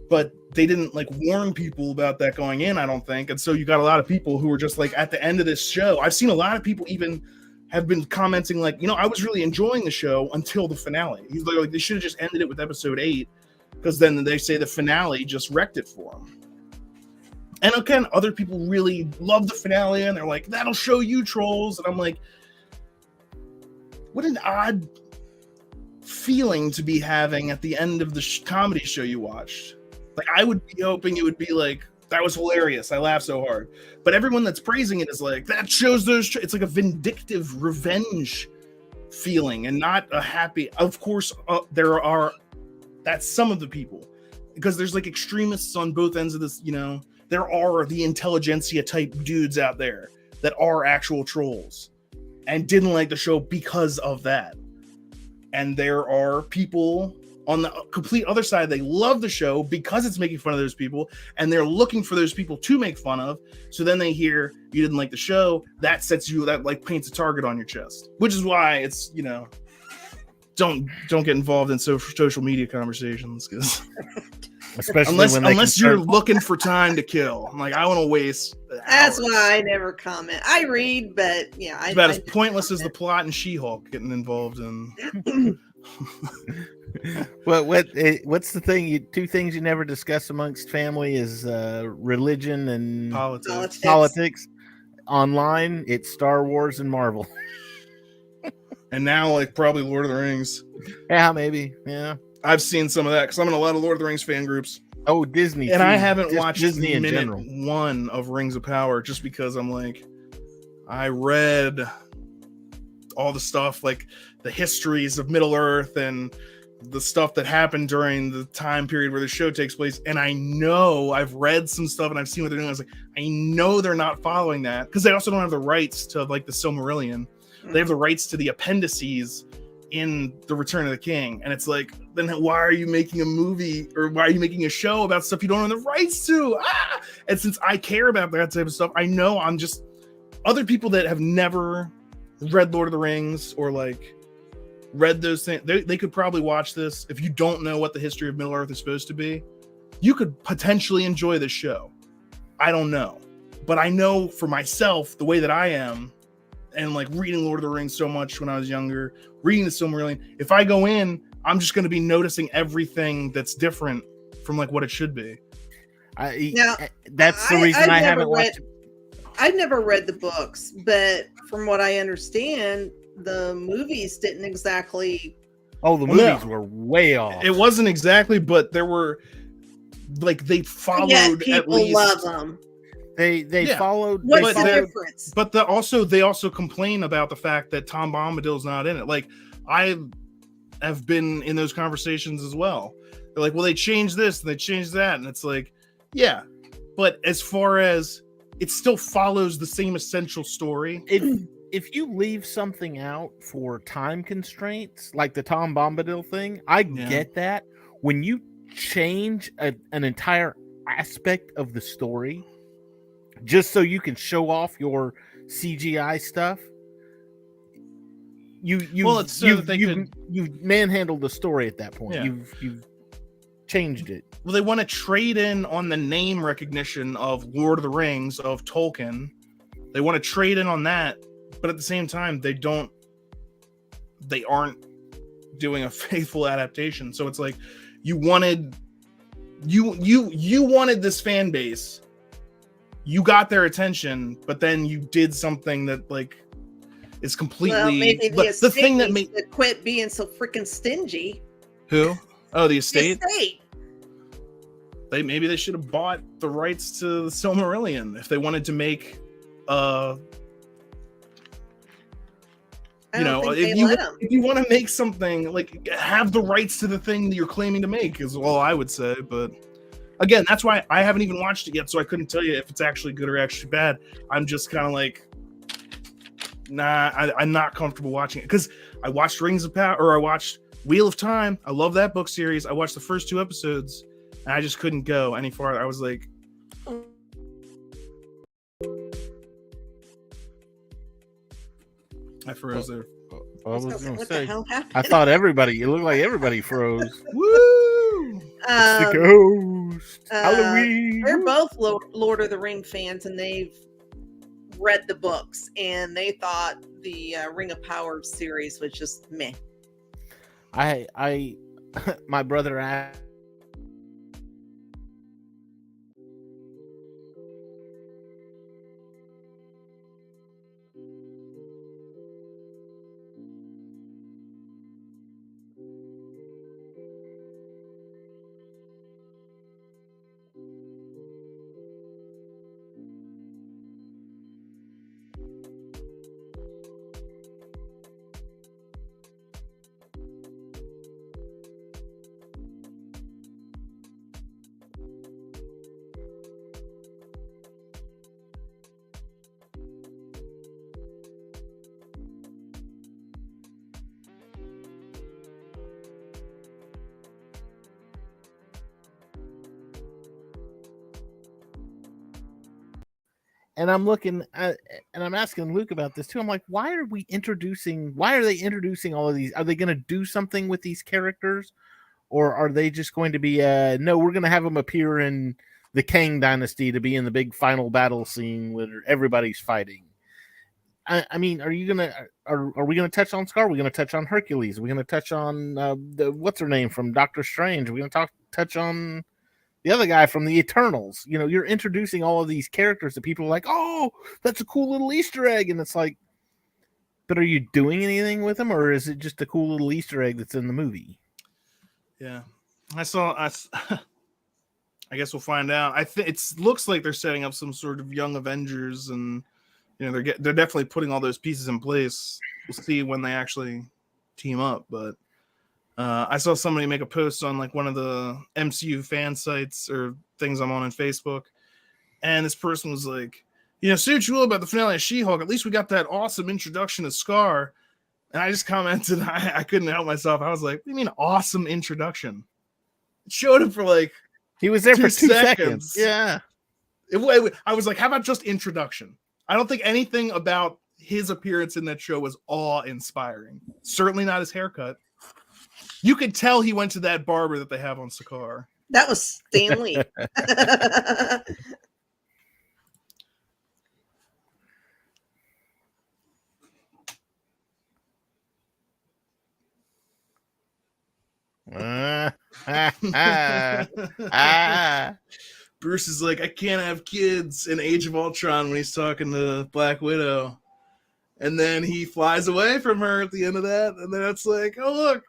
But they didn't like warn people about that going in, I don't think. And so you got a lot of people who were just like at the end of this show. I've seen a lot of people even have been commenting like, I was really enjoying the show until the finale. He's like they should have just ended it with episode 8, because then they say the finale just wrecked it for them. And again, other people really love the finale and they're like, that'll show you, trolls. And I'm like, what an odd feeling to be having at the end of the comedy show you watched. Like, I would be hoping it would be like, that was hilarious, I laughed so hard. But everyone that's praising it is like, that shows those. It's like a vindictive revenge feeling and not a happy. Of course, there are That's some of the people, because there's like extremists on both ends of this. There are the intelligentsia type dudes out there that are actual trolls and didn't like the show because of that. And there are people on the complete other side. They love the show because it's making fun of those people, and they're looking for those people to make fun of. So then they hear you didn't like the show, that like paints a target on your chest, which is why it's, don't get involved in social media conversations, because especially unless you're looking for time to kill. I'm like, I want to waste That's hours. why I never comment. I read, but yeah, It's about as pointless as the plot in She-Hulk getting involved in. What's the thing? Two things you never discuss amongst family is religion and politics. Online, it's Star Wars and Marvel. And now, like, probably Lord of the Rings. Yeah, maybe. Yeah, I've seen some of that because I'm in a lot of Lord of the Rings fan groups. Oh, Disney. And too. I haven't watched Disney in minute general. 1 of Rings of Power just because I'm like, I read all the stuff, like the histories of Middle Earth and the stuff that happened during the time period where the show takes place. And I know I've read some stuff and I've seen what they're doing. I was like, I know they're not following that, because they also don't have the rights to like the Silmarillion. They have the rights to the appendices in The Return of the King. And it's like, then why are you making a movie, or why are you making a show about stuff you don't have the rights to? And since I care about that type of stuff, I know I'm just, other people that have never read Lord of the Rings or like read those things, they could probably watch this. If you don't know what the history of Middle Earth is supposed to be, you could potentially enjoy this show. I don't know, but I know for myself, the way that I am, and like reading Lord of the Rings so much when I was younger, reading the Silmarillion, if I go in, I'm just going to be noticing everything that's different from like what it should be. That's the reason I haven't watched. I've never read the books, but from what I understand, the movies didn't exactly. Oh, the movies were way off. It wasn't exactly, but there were, like, they followed. Yet people at least, love them. They followed. What's the difference? But they also complain about the fact that Tom Bombadil's not in it. Like, I have been in those conversations as well. They're like, well, they changed this and they changed that, and it's like, yeah, but as far as it still follows the same essential story. If you leave something out for time constraints, like the Tom Bombadil thing, I get that. When you change an entire aspect of the story just so you can show off your CGI stuff, you've manhandled the story at that point. Yeah. You've changed it. Well, they want to trade in on the name recognition of Lord of the Rings, of Tolkien. They want to trade in on that, but at the same time, they aren't doing a faithful adaptation. So it's like, you wanted this fan base, you got their attention, but then you did something that like is completely. Well, maybe the thing that made to quit being so freaking stingy. Who? Oh, the estate. The estate. Maybe they should have bought the rights to the Silmarillion if they wanted to make if you want to make something, like, have the rights to the thing that you're claiming to make is all I would say. But again, that's why I haven't even watched it yet, so I couldn't tell you if it's actually good or actually bad. I'm just kind of like, nah, I'm not comfortable watching it, because I watched Rings of Power, or I watched Wheel of Time. I love that book series. I watched the first 2 episodes and I just couldn't go any farther. I was like, I froze there. I was going to what say, the hell happened? I thought it looked like everybody froze. Woo! It's the ghost. Halloween. They're both Lord of the Ring fans, and they've read the books, and they thought the Ring of Power series was just meh. I my brother asked. And I'm looking at, and I'm asking Luke about this too. I'm like, why are they introducing all of these? Are they going to do something with these characters, or are they just going to be no, we're going to have them appear in the Kang Dynasty to be in the big final battle scene where everybody's fighting? I mean, are we gonna touch on Scar? Are we gonna touch on Hercules? Are we gonna touch on what's her name from Doctor Strange? Are we gonna touch on the other guy from the Eternals? You know, you're introducing all of these characters that people are like, oh, that's a cool little Easter egg, and it's like, but are you doing anything with them, or is it just a cool little Easter egg that's in the movie? Yeah, I guess we'll find out. I think it looks like they're setting up some sort of Young Avengers, and you know they're definitely putting all those pieces in place. We'll see when they actually team up, but I saw somebody make a post on like one of the MCU fan sites or things I'm on Facebook, and this person was like, you know, say what you will about the finale of She-Hulk, at least we got that awesome introduction of Scar. And I just commented, I couldn't help myself. I was like, what do you mean awesome introduction? It showed him for like he was there for 2 seconds. Yeah. I was like, how about just introduction? I don't think anything about his appearance in that show was awe-inspiring. Certainly not his haircut. You could tell he went to that barber that they have on Sakaar. That was Stanley. Bruce is like, I can't have kids in Age of Ultron when he's talking to Black Widow. And then he flies away from her at the end of that. And then it's like, oh, look,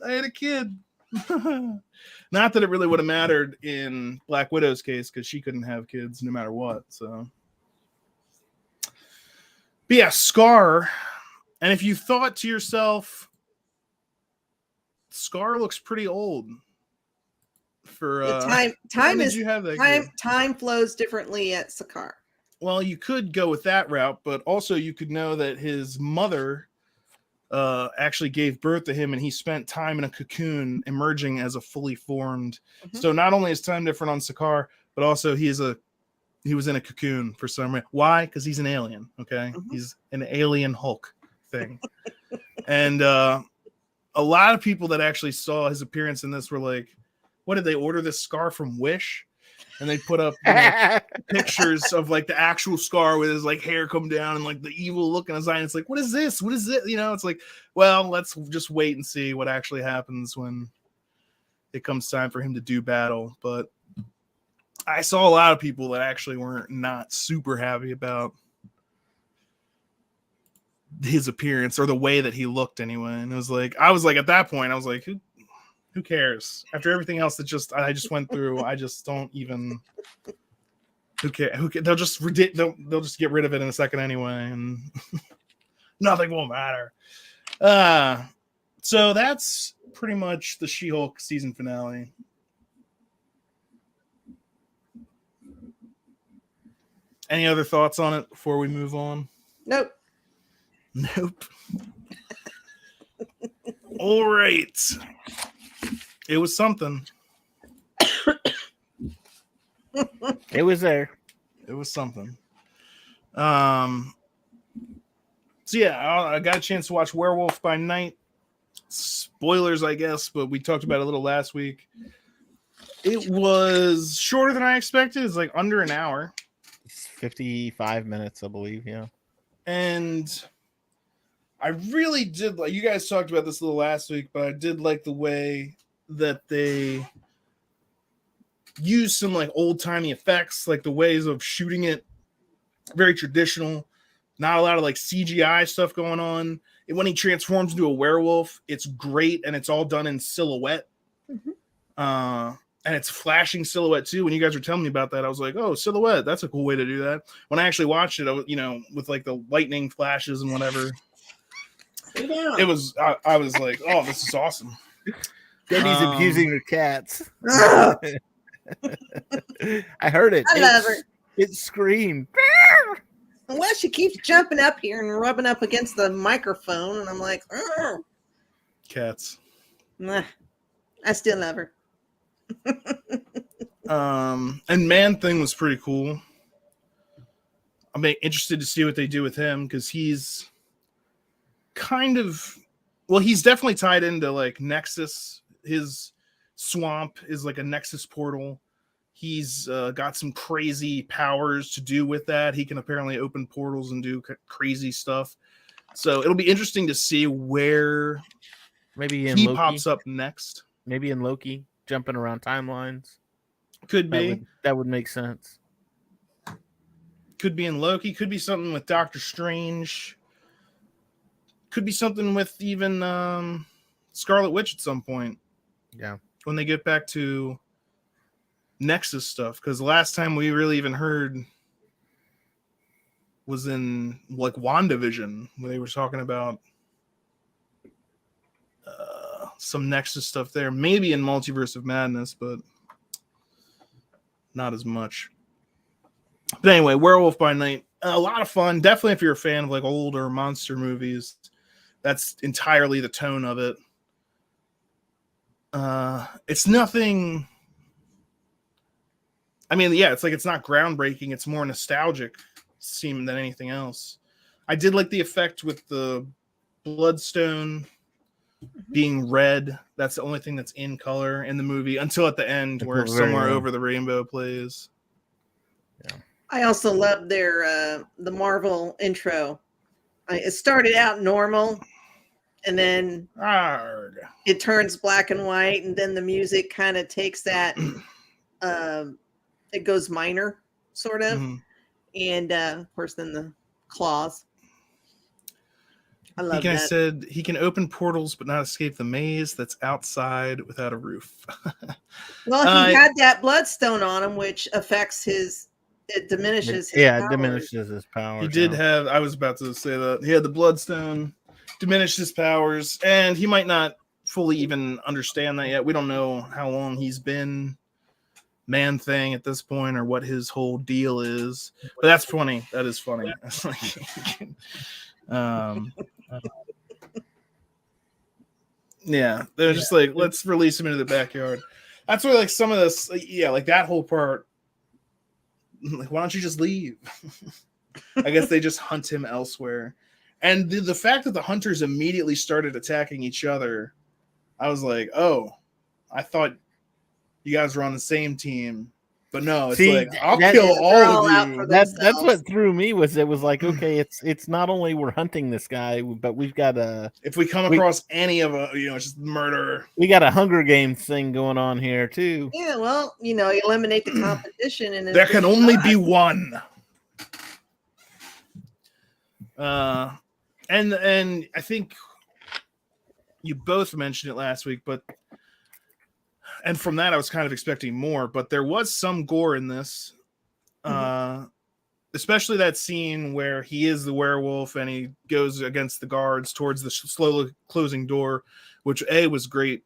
I had a kid. Not that it really would have mattered in Black Widow's case because she couldn't have kids no matter what. So, but yeah, Scar. And if you thought to yourself, Scar looks pretty old. For time flows differently at Sakaar. Well, you could go with that route, but also you could know that his mother actually gave birth to him, and he spent time in a cocoon, emerging as a fully formed. Mm-hmm. So not only is time different on Sakaar, but also he was in a cocoon for some reason. Why? Because he's an alien. Okay, mm-hmm. He's an alien Hulk thing, and a lot of people that actually saw his appearance in this were like, what did they order this Scar from Wish? And they put up pictures of like the actual Scar with his like hair come down and like the evil look in his eye. And it's like, what is this? What is it? You know, it's like, well, let's just wait and see what actually happens when it comes time for him to do battle. But I saw a lot of people that actually weren't not super happy about his appearance or the way that he looked anyway. And it was like, I was like, at that point, I was like, who cares? After everything else that I just went through, I just don't even. Who cares? They'll just get rid of it in a second anyway, and nothing will matter. So that's pretty much the She-Hulk season finale. Any other thoughts on it before we move on? Nope. All right. It was something. It was there. It was something. So yeah, I got a chance to watch Werewolf by Night. Spoilers, I guess, but we talked about it a little last week. It was shorter than I expected. It's like under an hour. 55 minutes, I believe, yeah. And I really did like, you guys talked about this a little last week, but I did like the way that they use some like old-timey effects, like the ways of shooting it, very traditional, not a lot of like CGI stuff going on. And when he transforms into a werewolf, it's great, and it's all done in silhouette. Mm-hmm. And it's flashing silhouette too. When you guys were telling me about that, I was like, oh, silhouette, that's a cool way to do that. When I actually watched it, you know, with like the lightning flashes and whatever, it was, I was like, oh, this is awesome. Debbie's abusing her cats. I heard it. I love her. It screamed. Well, she keeps jumping up here and rubbing up against the microphone, and I'm like, oh. Cats. Nah, I still love her. And Man Thing was pretty cool. I'm interested to see what they do with him because he's kind of, well, he's definitely tied into like Nexus. His swamp is like a Nexus portal. He's got some crazy powers to do with that. He can apparently open portals and do crazy stuff. So it'll be interesting to see where maybe in he Loki pops up next. Maybe in Loki, jumping around timelines. Could be. That would make sense. Could be in Loki. Could be something with Doctor Strange. Could be something with even Scarlet Witch at some point. Yeah. When they get back to Nexus stuff. Because the last time we really even heard was in like WandaVision, where they were talking about some Nexus stuff there. Maybe in Multiverse of Madness, but not as much. But anyway, Werewolf by Night, a lot of fun. Definitely if you're a fan of like older monster movies, that's entirely the tone of it. It's nothing. I mean, yeah, it's like it's not groundbreaking. It's more nostalgic seeming than anything else. I did like the effect with the Bloodstone being red. That's the only thing that's in color in the movie until at the end where Somewhere Over the Rainbow plays. Yeah. I also love their the Marvel intro. It started out normal, and then it turns black and white, and then the music kind of takes that. It goes minor, sort of, and of course, then the claws. I love that. I said he can open portals but not escape the maze that's outside without a roof. Well, he had that bloodstone on him, which affects it diminishes his powers. It diminishes his powers. He did have, I was about to say that. He had the bloodstone, diminished his powers, and he might not fully even understand that yet. We don't know how long he's been Man-Thing at this point or what his whole deal is. But that's funny. That is funny. Yeah, they're just like, let's release him into the backyard. That's where like some of this, like that whole part. Like, why don't you just leave? I guess they just hunt him elsewhere. And the fact that the hunters immediately started attacking each other, I was like, oh, I thought you guys were on the same team. But no, it's like, I'll kill all of you. That's what threw me. It was like, okay, it's not only we're hunting this guy, but we've got if we come across any of it's just murder. We got a Hunger Games thing going on here too. Yeah, well, eliminate the competition, and there can only be one. And I think you both mentioned it last week, and from that I was kind of expecting more, but there was some gore in this. Especially that scene where he is the werewolf and he goes against the guards towards the slowly closing door, which was great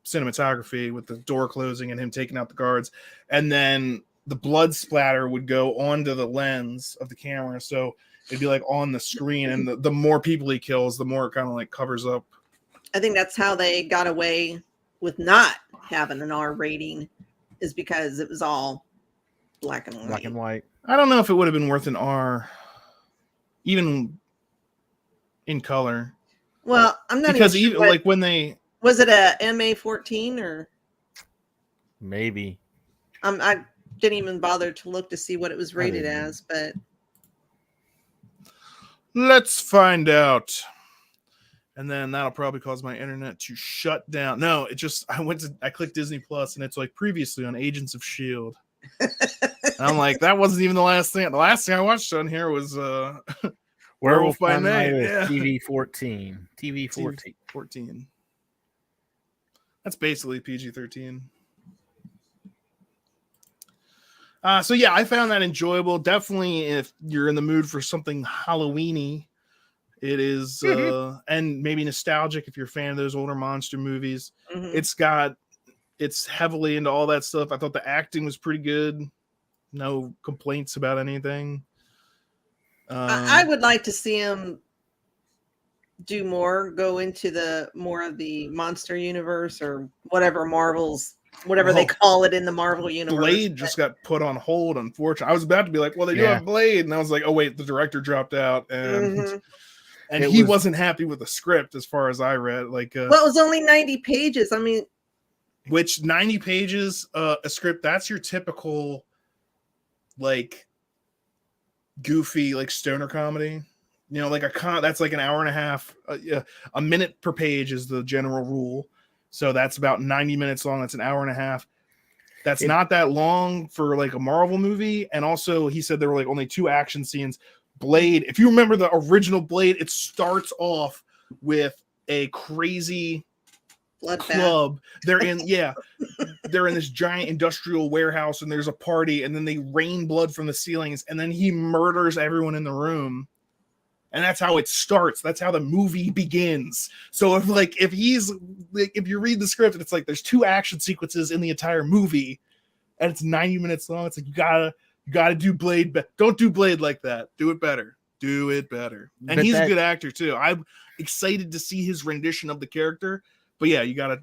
cinematography with the door closing and him taking out the guards. And then the blood splatter would go onto the lens of the camera. So it'd be like on the screen, and the more people he kills, the more it kind of like covers up. I think that's how they got away with not having an R rating, is because it was all black and white. Black and white. I don't know if it would have been worth an R, even in color. Well, I'm not because even sure like when they was it a MA-14 or maybe. I didn't even bother to look to see what it was rated as, but let's find out. And then that'll probably cause my internet to shut down. No, I clicked Disney Plus and it's like previously on Agents of S.H.I.E.L.D. And I'm like, that wasn't even the last thing. The last thing I watched on here was Werewolf by Night. Yeah. TV-14. TV-14. That's basically PG-13. So yeah, I found that enjoyable. Definitely if you're in the mood for something Halloween-y, it is, and maybe nostalgic if you're a fan of those older monster movies. It's heavily into all that stuff. I thought the acting was pretty good. No complaints about anything. I would like to see him go into the more of the monster universe or whatever Marvel's whatever they call it in the Marvel universe. Blade just got put on hold, unfortunately. I was about to be like, well, they do have Blade, and I was like, oh wait, the director dropped out, and he wasn't happy with the script as far as I read. Like, well, it was only 90 pages. I mean, which 90 pages a script, that's your typical like goofy like stoner comedy, you know, like that's like an hour and a half, a minute per page is the general rule, so that's about 90 minutes long. That's an hour and a half. That's not that long for like a Marvel movie. And also he said there were like only 2 action scenes. Blade, if you remember the original Blade, it starts off with a crazy club. They're in this giant industrial warehouse, and there's a party, and then they rain blood from the ceilings, and then he murders everyone in the room, and that's how it starts. That's how the movie begins. So if you read the script, it's like there's 2 action sequences in the entire movie, and it's 90 minutes long. It's like you gotta do Blade, but don't do Blade like that. Do it better. And he's a good actor too. I'm excited to see his rendition of the character. But yeah, you gotta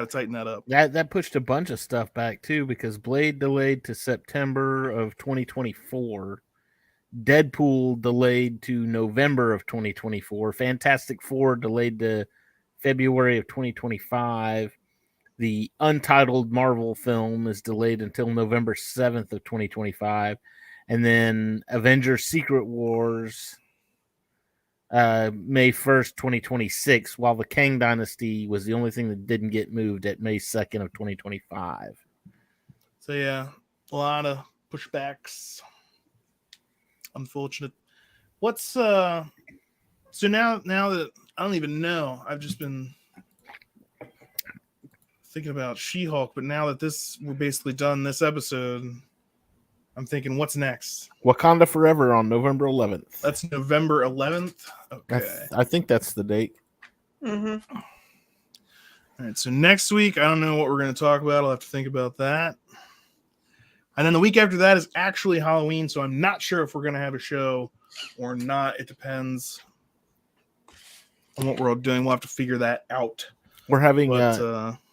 tighten that up. That pushed a bunch of stuff back too, because Blade delayed to September of 2024, Deadpool delayed to November of 2024, Fantastic Four delayed to February of 2025. The untitled Marvel film is delayed until November 7th of 2025, and then Avengers: Secret Wars. May 1st, 2026, while the Kang Dynasty was the only thing that didn't get moved at May 2nd of 2025. So yeah, a lot of pushbacks. Unfortunate. What's so now that I don't even know, I've just been thinking about She-Hulk, but now that we're basically done this episode, I'm thinking, what's next? Wakanda Forever on November 11th. That's November 11th? Okay. I think that's the date. Mm-hmm. All right, so next week, I don't know what we're going to talk about. I'll have to think about that. And then the week after that is actually Halloween, so I'm not sure if we're going to have a show or not. It depends on what we're all doing. We'll have to figure that out. We're having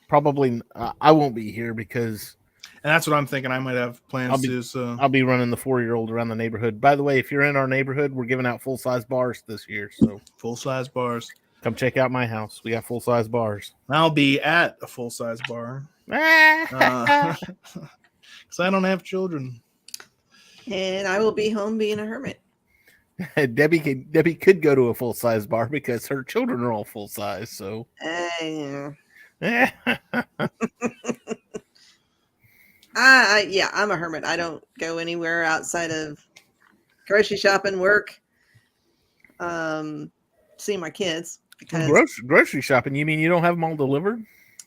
probably I won't be here because... And that's what I'm thinking. I might have plans to. So I'll be running the 4-year-old around the neighborhood. By the way, if you're in our neighborhood, we're giving out full-size bars this year. So full-size bars. Come check out my house. We got full-size bars. I'll be at a full-size bar. Because I don't have children. And I will be home being a hermit. Debbie could go to a full-size bar because her children are all full-size. So. Yeah, I'm a hermit. I don't go anywhere outside of grocery shopping, work, see my kids. Because grocery shopping? You mean you don't have them all delivered?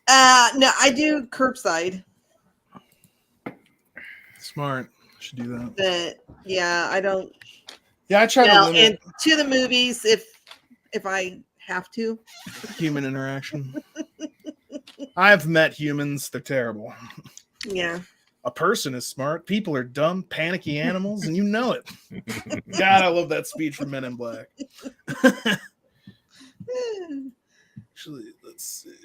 No, I do curbside. Smart. Should do that. But yeah, I don't. Yeah, I try to limit and to the movies if I have to. Human interaction. I've met humans. They're terrible. Yeah. A person is smart. People are dumb, panicky animals, and you know it. God, I love that speech from Men in Black. Actually, let's see.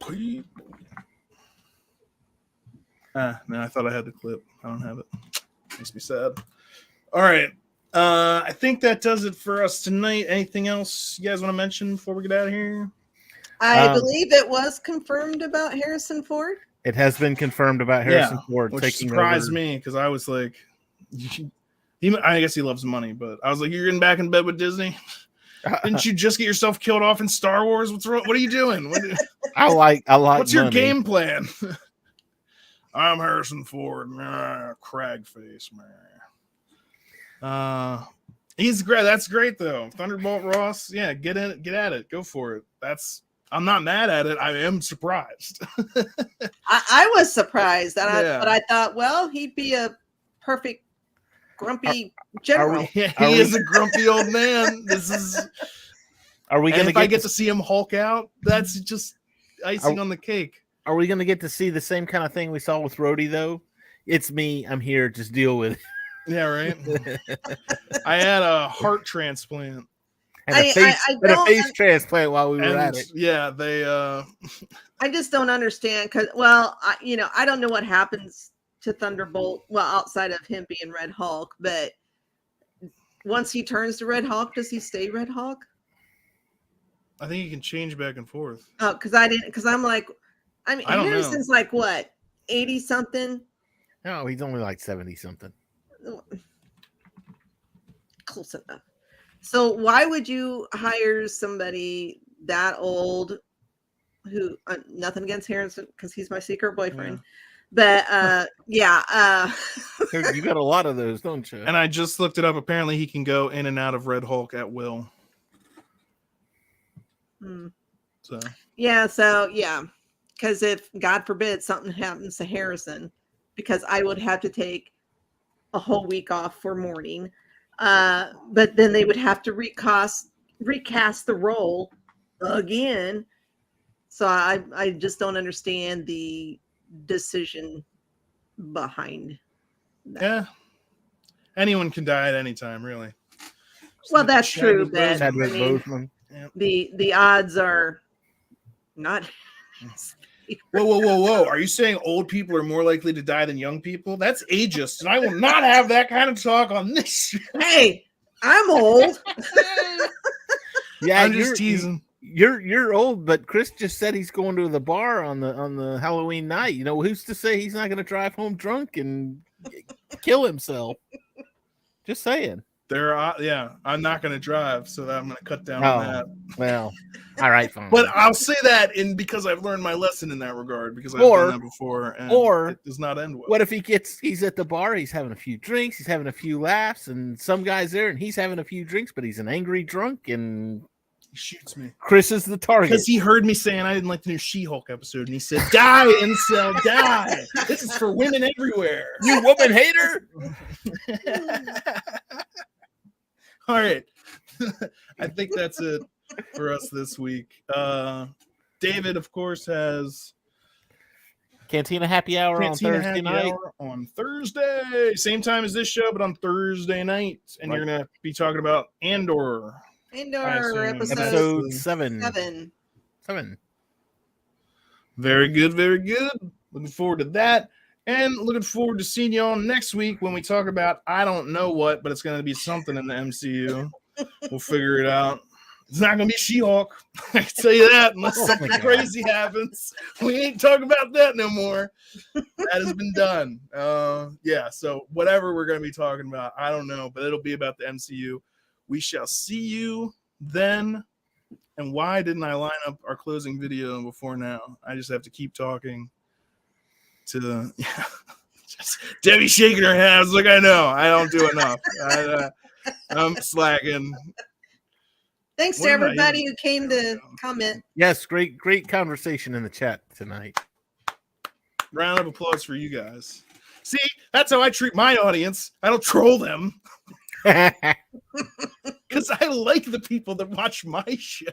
Please. No, I thought I had the clip. I don't have it. Makes me sad. All right. I think that does it for us tonight. Anything else you guys want to mention before we get out of here? I believe it was confirmed about Harrison Ford. It has been confirmed about Harrison Ford which taking surprised over. me because I was like, I guess he loves money, but I was like, you're getting back in bed with Disney? Didn't you just get yourself killed off in Star Wars? What's wrong? What are you doing? I like. What's your money. game plan? I'm Harrison Ford. Crag face, man. He's great. That's great though. Thunderbolt Ross. Yeah, get in it. Get at it. Go for it. I'm not mad at it. I am surprised. I was surprised, but I thought, well, he'd be a perfect grumpy general. He is a grumpy old man. Are we going to? If I get to see him Hulk out, that's just icing on the cake. Are we going to get to see the same kind of thing we saw with Rhodey though? It's me. I'm here. Just deal with it. Yeah, right. I had a heart transplant. And a face transplant while we were at it. Yeah, they. I just don't understand because, well, I don't know what happens to Thunderbolt. Well, outside of him being Red Hulk, but once he turns to Red Hulk, does he stay Red Hulk? I think he can change back and forth. Oh, because I'm like, I mean, Harrison's like what, 80 something? No, he's only like 70 something. Close enough. So why would you hire somebody that old? Who? Nothing against Harrison because he's my secret boyfriend, but yeah. You got a lot of those, don't you? And I just looked it up. Apparently, he can go in and out of Red Hulk at will. So yeah, because if God forbid something happens to Harrison, because I would have to take a whole week off for mourning, but then they would have to recast the role again. So I just don't understand the decision behind that. Yeah, anyone can die at any time, really. Well, that's true, but I Chadwick mean, Boseman. the odds are not. Whoa! Are you saying old people are more likely to die than young people? That's ageist, and I will not have that kind of talk on this show. Hey, I'm old. Yeah, I'm just teasing. You're old, but Chris just said he's going to the bar on the Halloween night. You know, who's to say he's not going to drive home drunk and kill himself? Just saying. I'm not going to drive, so I'm going to cut down on that. Well, all right, fine. But I'll say that because I've learned my lesson in that regard, because I've done that before, and it does not end well. What if he's at the bar, he's having a few drinks, he's having a few laughs, and some guy's there, and he's having a few drinks, but he's an angry drunk, and he shoots me. Chris is the target. Because he heard me saying I didn't like the new She-Hulk episode, and he said, "Die, incel, die! This is for women everywhere. You woman hater!" All right. I think that's it for us this week. David, of course, has Cantina Happy Hour on Thursday night. On Thursday. Same time as this show, but on Thursday night. And you're going to be talking about Andor. Episode 7. 7. Very good, very good. Looking forward to that. And looking forward to seeing y'all next week when we talk about I don't know what, but it's going to be something in the MCU. We'll figure it out. It's not going to be She-Hulk. I can tell you that unless something crazy happens. We ain't talking about that no more. That has been done. So whatever we're going to be talking about, I don't know, but it'll be about the MCU. We shall see you then. And why didn't I line up our closing video before now? I just have to keep talking to the just Debbie shaking her head. I was like, I know I don't do enough. I'm slacking. Thanks to everybody who came to comment. Yes, great conversation in the chat tonight. Round of applause for you guys. See, that's how I treat my audience. I don't troll them. Because I like the people that watch my show.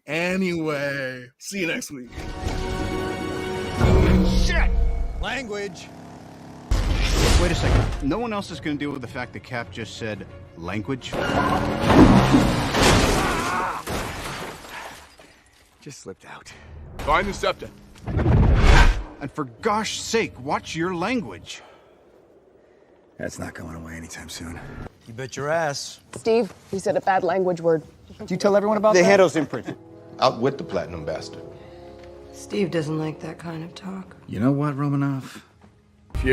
Anyway, see you next week. Shit! Language. Wait a second. No one else is going to deal with the fact that Cap just said language? Just slipped out. Find the scepter. And for gosh sake, watch your language. That's not going away anytime soon. You bet your ass. Steve, you said a bad language word. Did you tell everyone about The that? handle's imprinted. Out with the platinum bastard. Steve doesn't like that kind of talk. You know what, Romanoff?